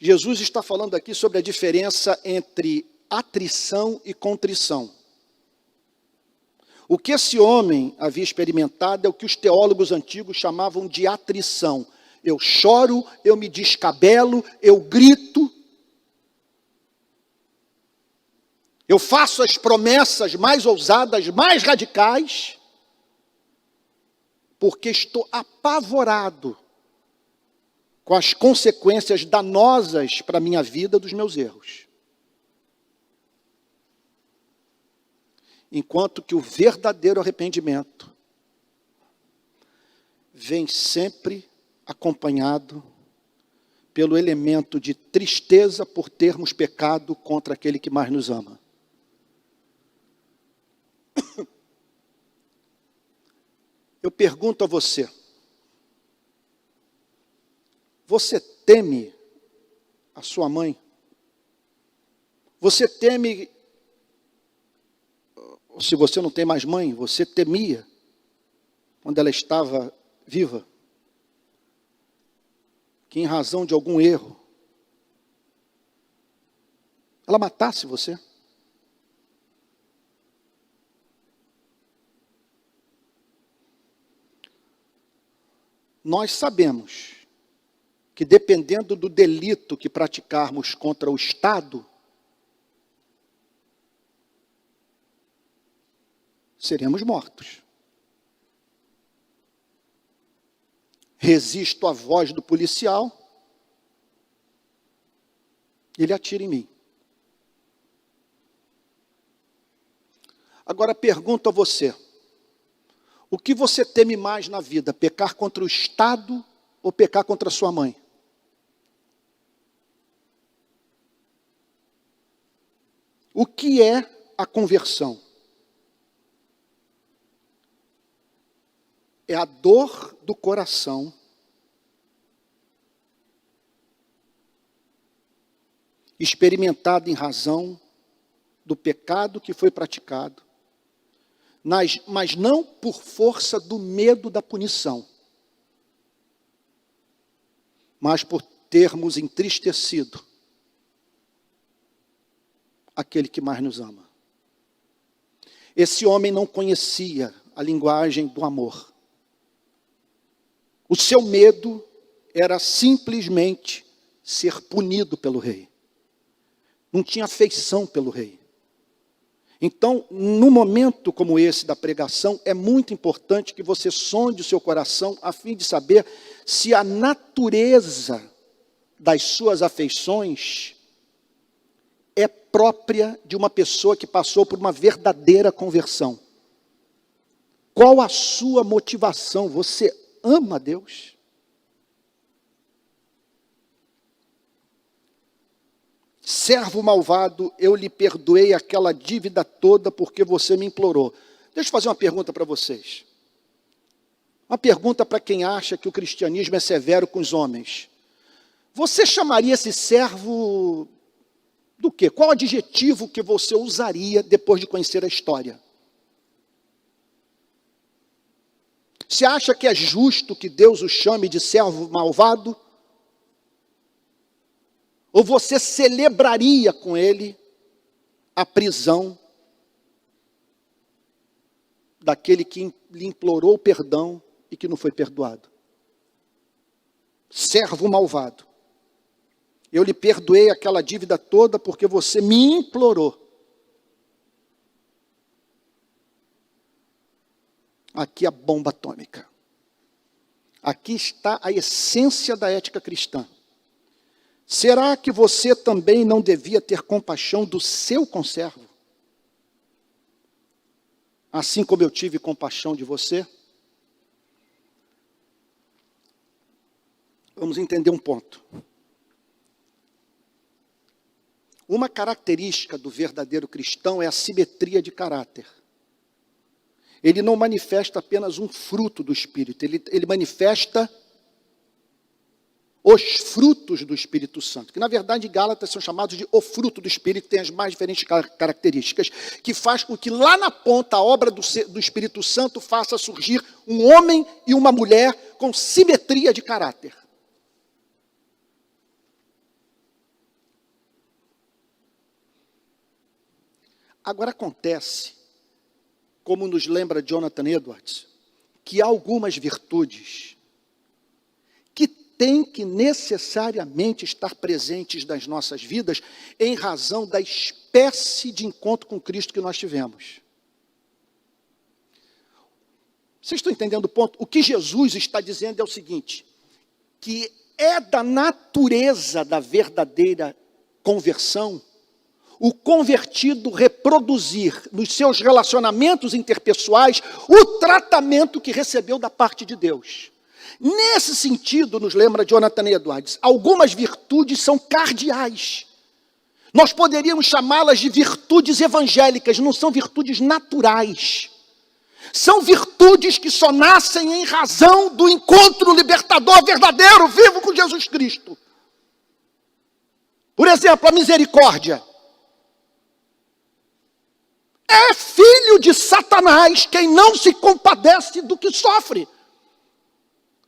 Jesus está falando aqui sobre a diferença entre atrição e contrição. O que esse homem havia experimentado é o que os teólogos antigos chamavam de atrição. Eu choro, eu me descabelo, eu grito. Eu faço as promessas mais ousadas, mais radicais, porque estou apavorado com as consequências danosas para a minha vida dos meus erros. Enquanto que o verdadeiro arrependimento vem sempre acompanhado pelo elemento de tristeza por termos pecado contra aquele que mais nos ama. Eu pergunto a você, você teme a sua mãe? Você teme, se você não tem mais mãe, você temia quando ela estava viva, que em razão de algum erro, ela matasse você? Nós sabemos que dependendo do delito que praticarmos contra o Estado, seremos mortos. Resisto à voz do policial, ele atira em mim. Agora pergunto a você, o que você teme mais na vida? Pecar contra o Estado ou pecar contra a sua mãe? O que é a conversão? É a dor do coração experimentada em razão do pecado que foi praticado, mas não por força do medo da punição, mas por termos entristecido aquele que mais nos ama. Esse homem não conhecia a linguagem do amor. O seu medo era simplesmente ser punido pelo rei. Não tinha afeição pelo rei. Então, num momento como esse da pregação, é muito importante que você sonde o seu coração a fim de saber se a natureza das suas afeições é própria de uma pessoa que passou por uma verdadeira conversão. Qual a sua motivação? Você ama a Deus? Servo malvado, eu lhe perdoei aquela dívida toda porque você me implorou. Deixa eu fazer uma pergunta para vocês. Uma pergunta para quem acha que o cristianismo é severo com os homens. Você chamaria esse servo do quê? Qual adjetivo que você usaria depois de conhecer a história? Você acha que é justo que Deus o chame de servo malvado? Ou você celebraria com ele a prisão daquele que lhe implorou perdão e que não foi perdoado? Servo malvado. Eu lhe perdoei aquela dívida toda porque você me implorou. Aqui a bomba atômica. Aqui está a essência da ética cristã. Será que você também não devia ter compaixão do seu conservo? Assim como eu tive compaixão de você? Vamos entender um ponto. Uma característica do verdadeiro cristão é a simetria de caráter. Ele não manifesta apenas um fruto do Espírito, ele manifesta os frutos do Espírito Santo, que na verdade em Gálatas são chamados de o fruto do Espírito, tem as mais diferentes características, que faz com que lá na ponta a obra do Espírito Santo faça surgir um homem e uma mulher com simetria de caráter. Agora acontece, como nos lembra Jonathan Edwards, que há algumas virtudes que têm que necessariamente estar presentes nas nossas vidas em razão da espécie de encontro com Cristo que nós tivemos. Vocês estão entendendo o ponto? O que Jesus está dizendo é o seguinte, que é da natureza da verdadeira conversão o convertido reproduzir nos seus relacionamentos interpessoais o tratamento que recebeu da parte de Deus. Nesse sentido, nos lembra Jonathan Edwards, algumas virtudes são cardeais. Nós poderíamos chamá-las de virtudes evangélicas, não são virtudes naturais. São virtudes que só nascem em razão do encontro libertador verdadeiro, vivo com Jesus Cristo. Por exemplo, a misericórdia. É filho de Satanás quem não se compadece do que sofre.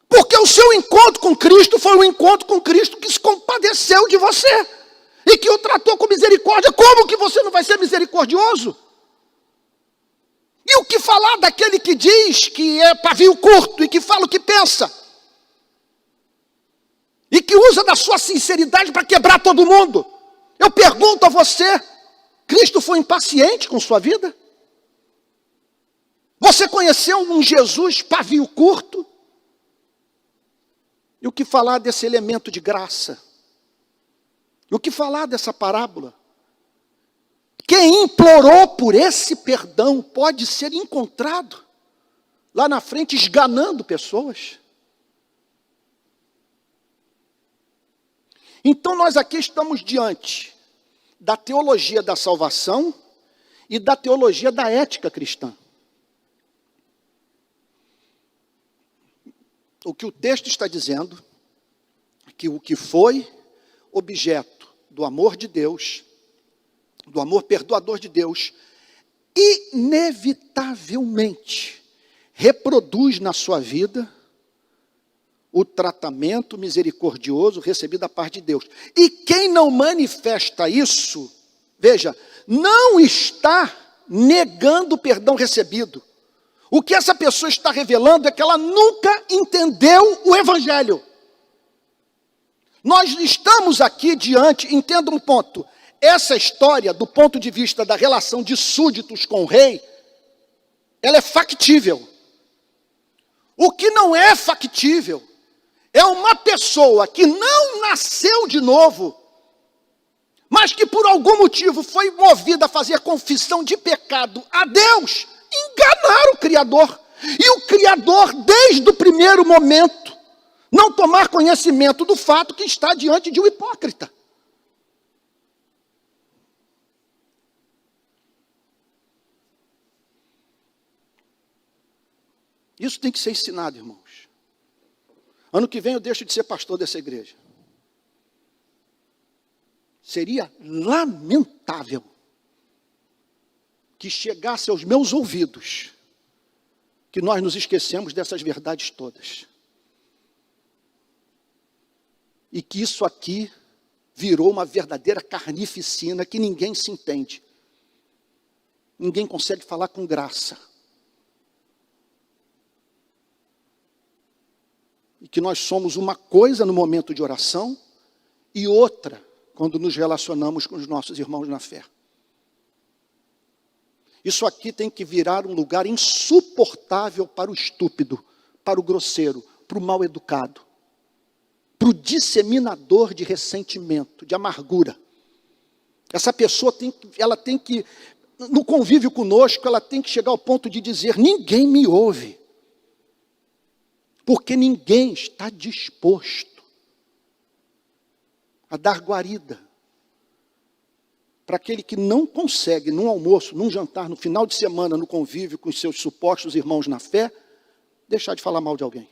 Porque o seu encontro com Cristo foi um encontro com Cristo que se compadeceu de você. E que o tratou com misericórdia. Como que você não vai ser misericordioso? E o que falar daquele que diz que é pavio curto e que fala o que pensa? E que usa da sua sinceridade para quebrar todo mundo? Eu pergunto a você, Cristo foi impaciente com sua vida? Você conheceu um Jesus pavio curto? E o que falar desse elemento de graça? E o que falar dessa parábola? Quem implorou por esse perdão pode ser encontrado lá na frente esganando pessoas. Então nós aqui estamos diante da teologia da salvação e da teologia da ética cristã. O que o texto está dizendo é que o que foi objeto do amor de Deus, do amor perdoador de Deus, inevitavelmente reproduz na sua vida o tratamento misericordioso recebido da parte de Deus. E quem não manifesta isso, veja, não está negando o perdão recebido. O que essa pessoa está revelando é que ela nunca entendeu o Evangelho. Nós estamos aqui diante, entenda um ponto, essa história, do ponto de vista da relação de súditos com o rei, ela é factível. O que não é factível é uma pessoa que não nasceu de novo, mas que por algum motivo foi movida a fazer confissão de pecado a Deus, enganar o Criador. E o Criador, desde o primeiro momento, não tomar conhecimento do fato que está diante de um hipócrita. Isso tem que ser ensinado, irmãos. Ano que vem eu deixo de ser pastor dessa igreja. Seria lamentável que chegasse aos meus ouvidos que nós nos esquecemos dessas verdades todas. E que isso aqui virou uma verdadeira carnificina que ninguém se entende. Ninguém consegue falar com graça. E que nós somos uma coisa no momento de oração e outra quando nos relacionamos com os nossos irmãos na fé. Isso aqui tem que virar um lugar insuportável para o estúpido, para o grosseiro, para o mal educado, para o disseminador de ressentimento, de amargura. Essa pessoa ela tem que, no convívio conosco, ela tem que chegar ao ponto de dizer: ninguém me ouve. Porque ninguém está disposto a dar guarida para aquele que não consegue, num almoço, num jantar, no final de semana, no convívio com os seus supostos irmãos na fé, deixar de falar mal de alguém.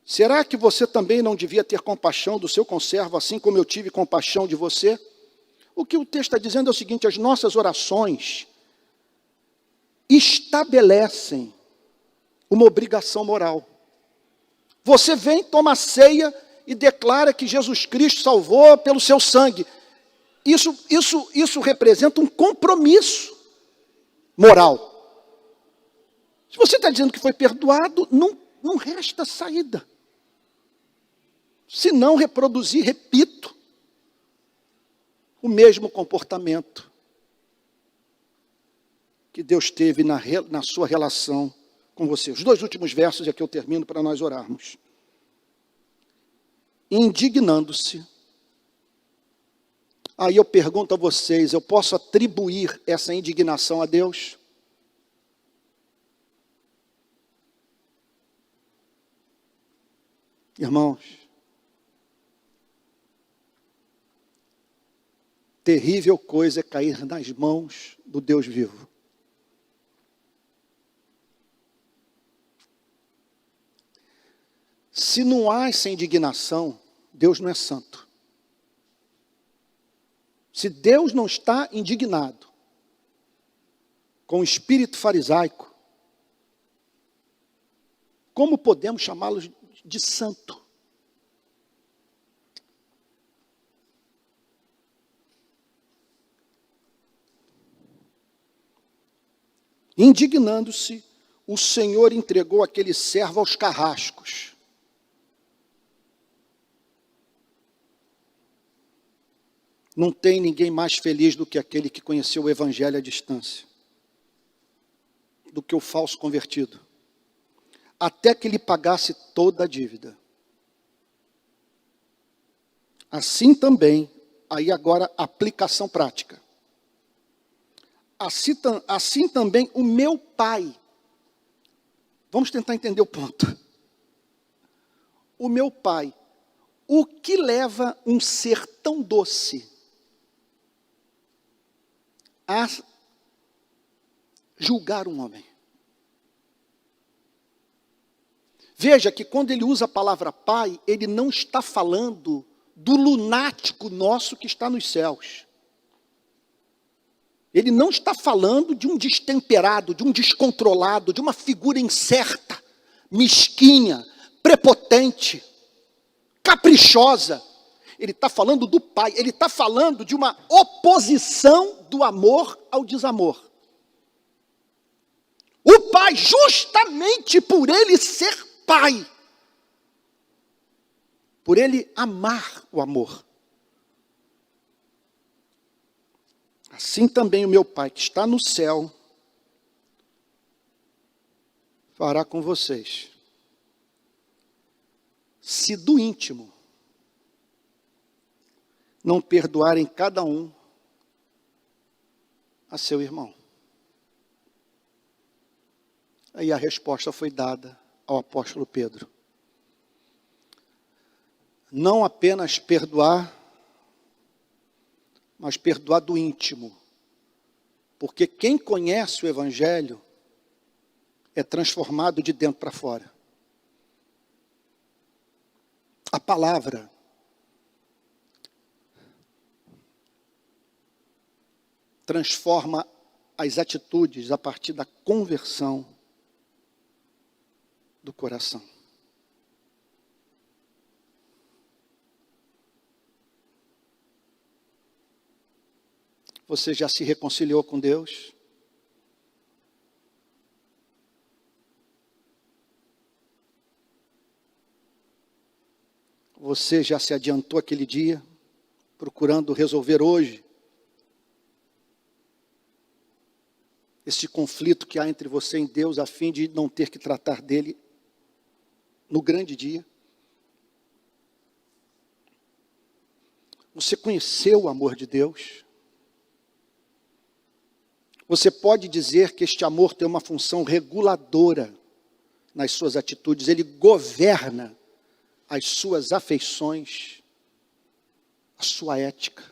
Será que você também não devia ter compaixão do seu conservo, assim como eu tive compaixão de você? O que o texto está dizendo é o seguinte: as nossas orações estabelecem uma obrigação moral. Você vem, toma a ceia e declara que Jesus Cristo salvou pelo seu sangue. Isso representa um compromisso moral. Se você está dizendo que foi perdoado, não resta saída. Se não reproduzir, repito, o mesmo comportamento que Deus teve na sua relação com você. Os 2 últimos versos é que eu termino para nós orarmos. Indignando-se. Aí eu pergunto a vocês, eu posso atribuir essa indignação a Deus? Irmãos, terrível coisa é cair nas mãos do Deus vivo. Se não há essa indignação, Deus não é santo. Se Deus não está indignado com o espírito farisaico, como podemos chamá-lo de santo? Indignando-se, o Senhor entregou aquele servo aos carrascos. Não tem ninguém mais feliz do que aquele que conheceu o Evangelho à distância, do que o falso convertido, até que lhe pagasse toda a dívida. Assim também, aí agora aplicação prática. Assim também o meu Pai. Vamos tentar entender o ponto. O meu Pai, o que leva um ser tão doce a julgar um homem? Veja que quando ele usa a palavra Pai, ele não está falando do lunático nosso que está nos céus. Ele não está falando de um destemperado, de um descontrolado, de uma figura incerta, mesquinha, prepotente, caprichosa. Ele está falando do Pai, ele está falando de uma oposição do amor ao desamor. O Pai, justamente por ele ser Pai, por ele amar o amor. Assim também o meu Pai que está no céu fará com vocês, se do íntimo não perdoarem cada um a seu irmão. Aí a resposta foi dada ao apóstolo Pedro. Não apenas perdoar, mas perdoar do íntimo. Porque quem conhece o Evangelho é transformado de dentro para fora. A palavra transforma as atitudes a partir da conversão do coração. Você já se reconciliou com Deus? Você já se adiantou aquele dia, procurando resolver hoje esse conflito que há entre você e Deus, a fim de não ter que tratar dele no grande dia? Você conheceu o amor de Deus? Você pode dizer que este amor tem uma função reguladora nas suas atitudes, ele governa as suas afeições, a sua ética.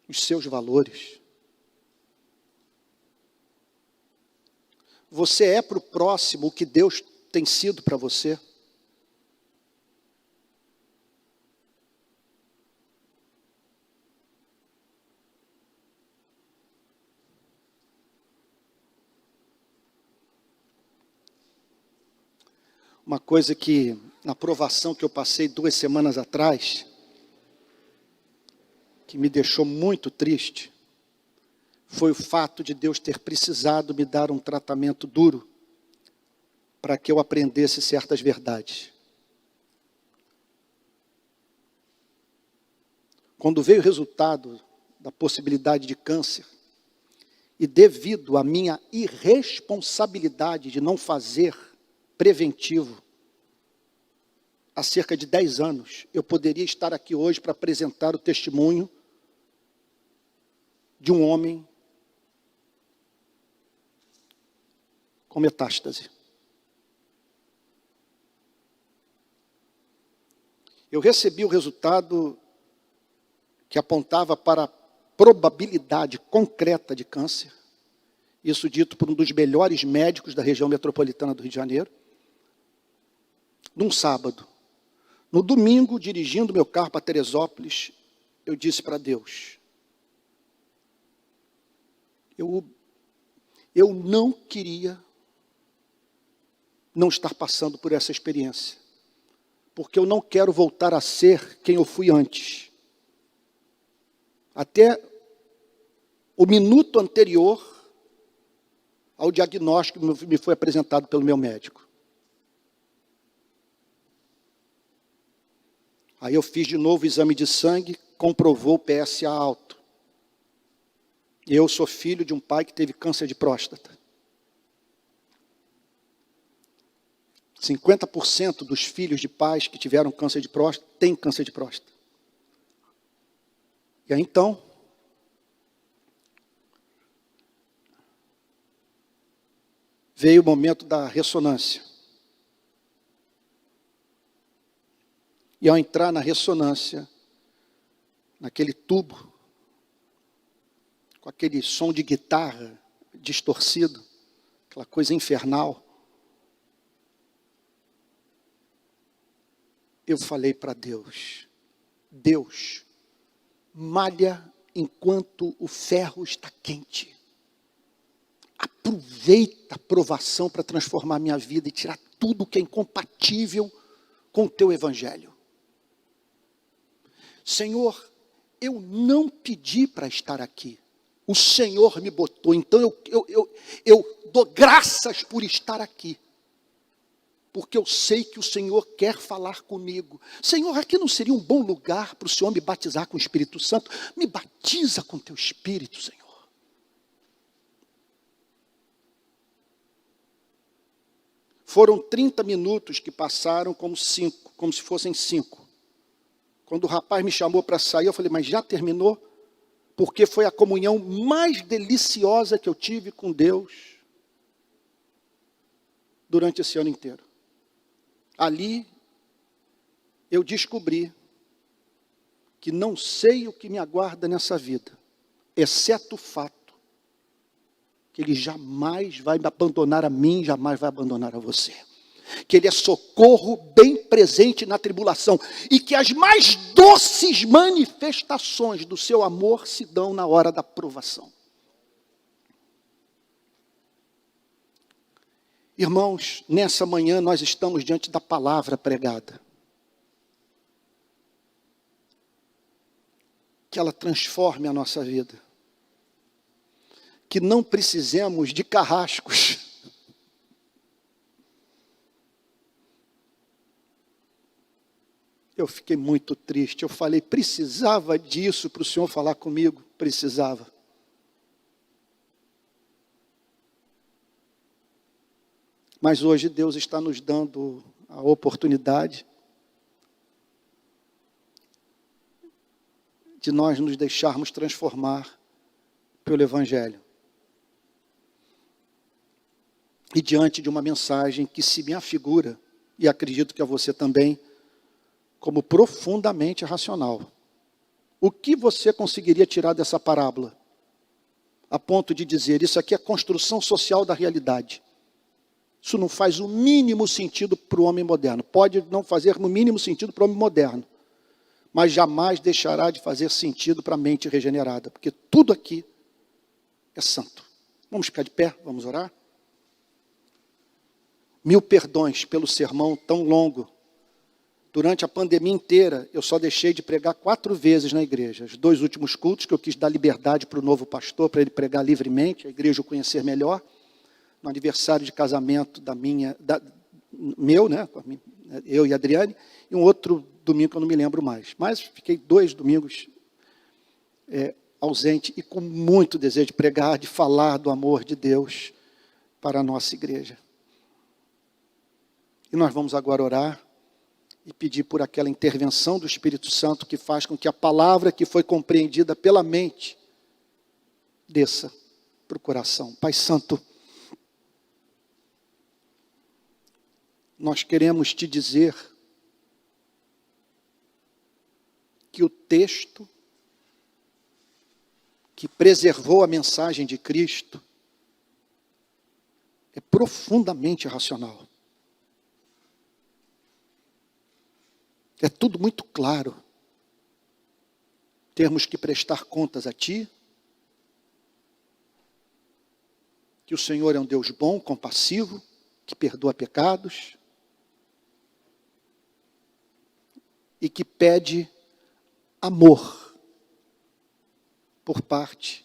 Os seus valores. Você é para o próximo o que Deus tem sido para você? Uma coisa que, na provação que eu passei 2 semanas atrás, que me deixou muito triste, foi o fato de Deus ter precisado me dar um tratamento duro para que eu aprendesse certas verdades. Quando veio o resultado da possibilidade de câncer, e devido à minha irresponsabilidade de não fazer preventivo, há cerca de 10 anos, eu poderia estar aqui hoje para apresentar o testemunho de um homem com metástase. Eu recebi o resultado que apontava para a probabilidade concreta de câncer, isso dito por um dos melhores médicos da região metropolitana do Rio de Janeiro, num sábado. No domingo, dirigindo meu carro para Teresópolis, eu disse para Deus, eu não queria não estar passando por essa experiência, porque eu não quero voltar a ser quem eu fui antes. Até o minuto anterior ao diagnóstico que me foi apresentado pelo meu médico. Aí eu fiz de novo o exame de sangue, comprovou o PSA alto. Eu sou filho de um pai que teve câncer de próstata. 50% dos filhos de pais que tiveram câncer de próstata têm câncer de próstata. E aí então, veio o momento da ressonância. E ao entrar na ressonância, naquele tubo, com aquele som de guitarra distorcido, aquela coisa infernal, eu falei para Deus, Deus, malha enquanto o ferro está quente. Aproveita a provação para transformar minha vida e tirar tudo que é incompatível com o teu evangelho. Senhor, eu não pedi para estar aqui. O Senhor me botou, então eu dou graças por estar aqui. Porque eu sei que o Senhor quer falar comigo. Senhor, aqui não seria um bom lugar para o Senhor me batizar com o Espírito Santo? Me batiza com teu Espírito, Senhor. Foram 30 minutos que passaram como se fossem 5. Quando o rapaz me chamou para sair, eu falei, mas já terminou? Porque foi a comunhão mais deliciosa que eu tive com Deus durante esse ano inteiro. Ali, eu descobri que não sei o que me aguarda nessa vida, exceto o fato que Ele jamais vai me abandonar a mim, jamais vai abandonar a você. Que Ele é socorro bem presente na tribulação, e que as mais doces manifestações do seu amor se dão na hora da provação. Irmãos, nessa manhã nós estamos diante da palavra pregada. Que ela transforme a nossa vida. Que não precisemos de carrascos. Eu fiquei muito triste. Eu falei, precisava disso para o Senhor falar comigo? Precisava. Mas hoje Deus está nos dando a oportunidade de nós nos deixarmos transformar pelo Evangelho. E diante de uma mensagem que se me afigura, e acredito que a você também, como profundamente racional. O que você conseguiria tirar dessa parábola? A ponto de dizer, isso aqui é construção social da realidade. Isso não faz o mínimo sentido para o homem moderno. Pode não fazer o mínimo sentido para o homem moderno. Mas jamais deixará de fazer sentido para a mente regenerada. Porque tudo aqui é santo. Vamos ficar de pé, vamos orar? 1000 perdões pelo sermão tão longo. Durante a pandemia inteira, eu só deixei de pregar 4 vezes na igreja. Os 2 últimos cultos, que eu quis dar liberdade para o novo pastor, para ele pregar livremente, a igreja o conhecer melhor. No aniversário de casamento meu, né? Eu e a Adriane, e um outro domingo que eu não me lembro mais. Mas fiquei 2 domingos ausente e com muito desejo de pregar, de falar do amor de Deus para a nossa igreja. E nós vamos agora orar e pedir por aquela intervenção do Espírito Santo que faz com que a palavra que foi compreendida pela mente desça para o coração. Pai Santo, nós queremos te dizer que o texto que preservou a mensagem de Cristo é profundamente racional. É tudo muito claro. Temos que prestar contas a Ti. Que o Senhor é um Deus bom, compassivo, que perdoa pecados. E que pede amor por parte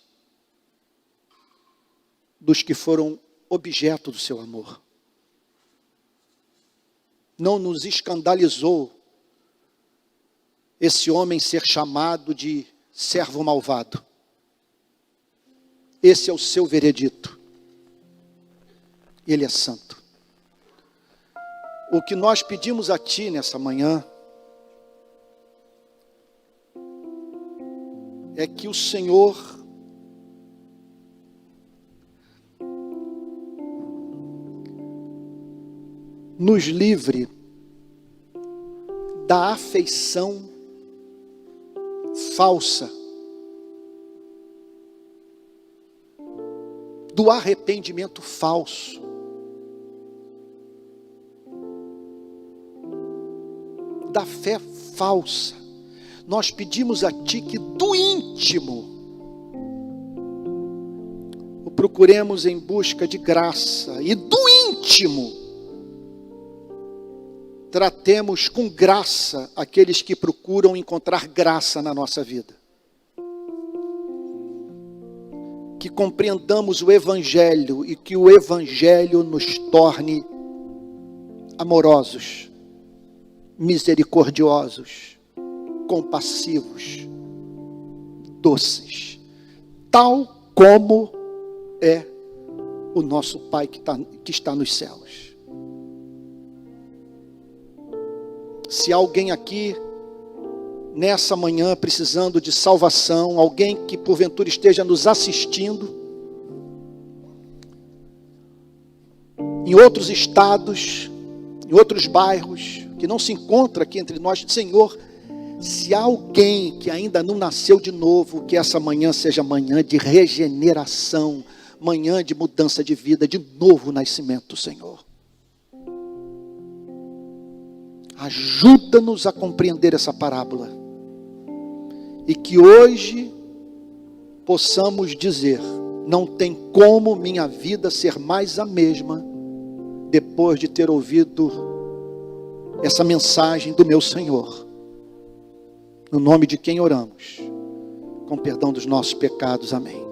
dos que foram objeto do seu amor. Não nos escandalizou esse homem ser chamado de servo malvado. Esse é o seu veredito. Ele é santo. O que nós pedimos a Ti nessa manhã é que o Senhor nos livre da afeição falsa, do arrependimento falso, da fé falsa. Nós pedimos a Ti que do íntimo o procuremos em busca de graça, e do íntimo tratemos com graça aqueles que procuram encontrar graça na nossa vida. Que compreendamos o Evangelho e que o Evangelho nos torne amorosos, misericordiosos, compassivos, doces, tal como é o nosso Pai que está nos céus. Se há alguém aqui, nessa manhã, precisando de salvação, alguém que porventura esteja nos assistindo, em outros estados, em outros bairros, que não se encontra aqui entre nós, Senhor, se há alguém que ainda não nasceu de novo, que essa manhã seja manhã de regeneração, manhã de mudança de vida, de novo nascimento, Senhor. Ajuda-nos a compreender essa parábola. E que hoje possamos dizer, não tem como minha vida ser mais a mesma, depois de ter ouvido essa mensagem do meu Senhor. No nome de quem oramos, com perdão dos nossos pecados, amém.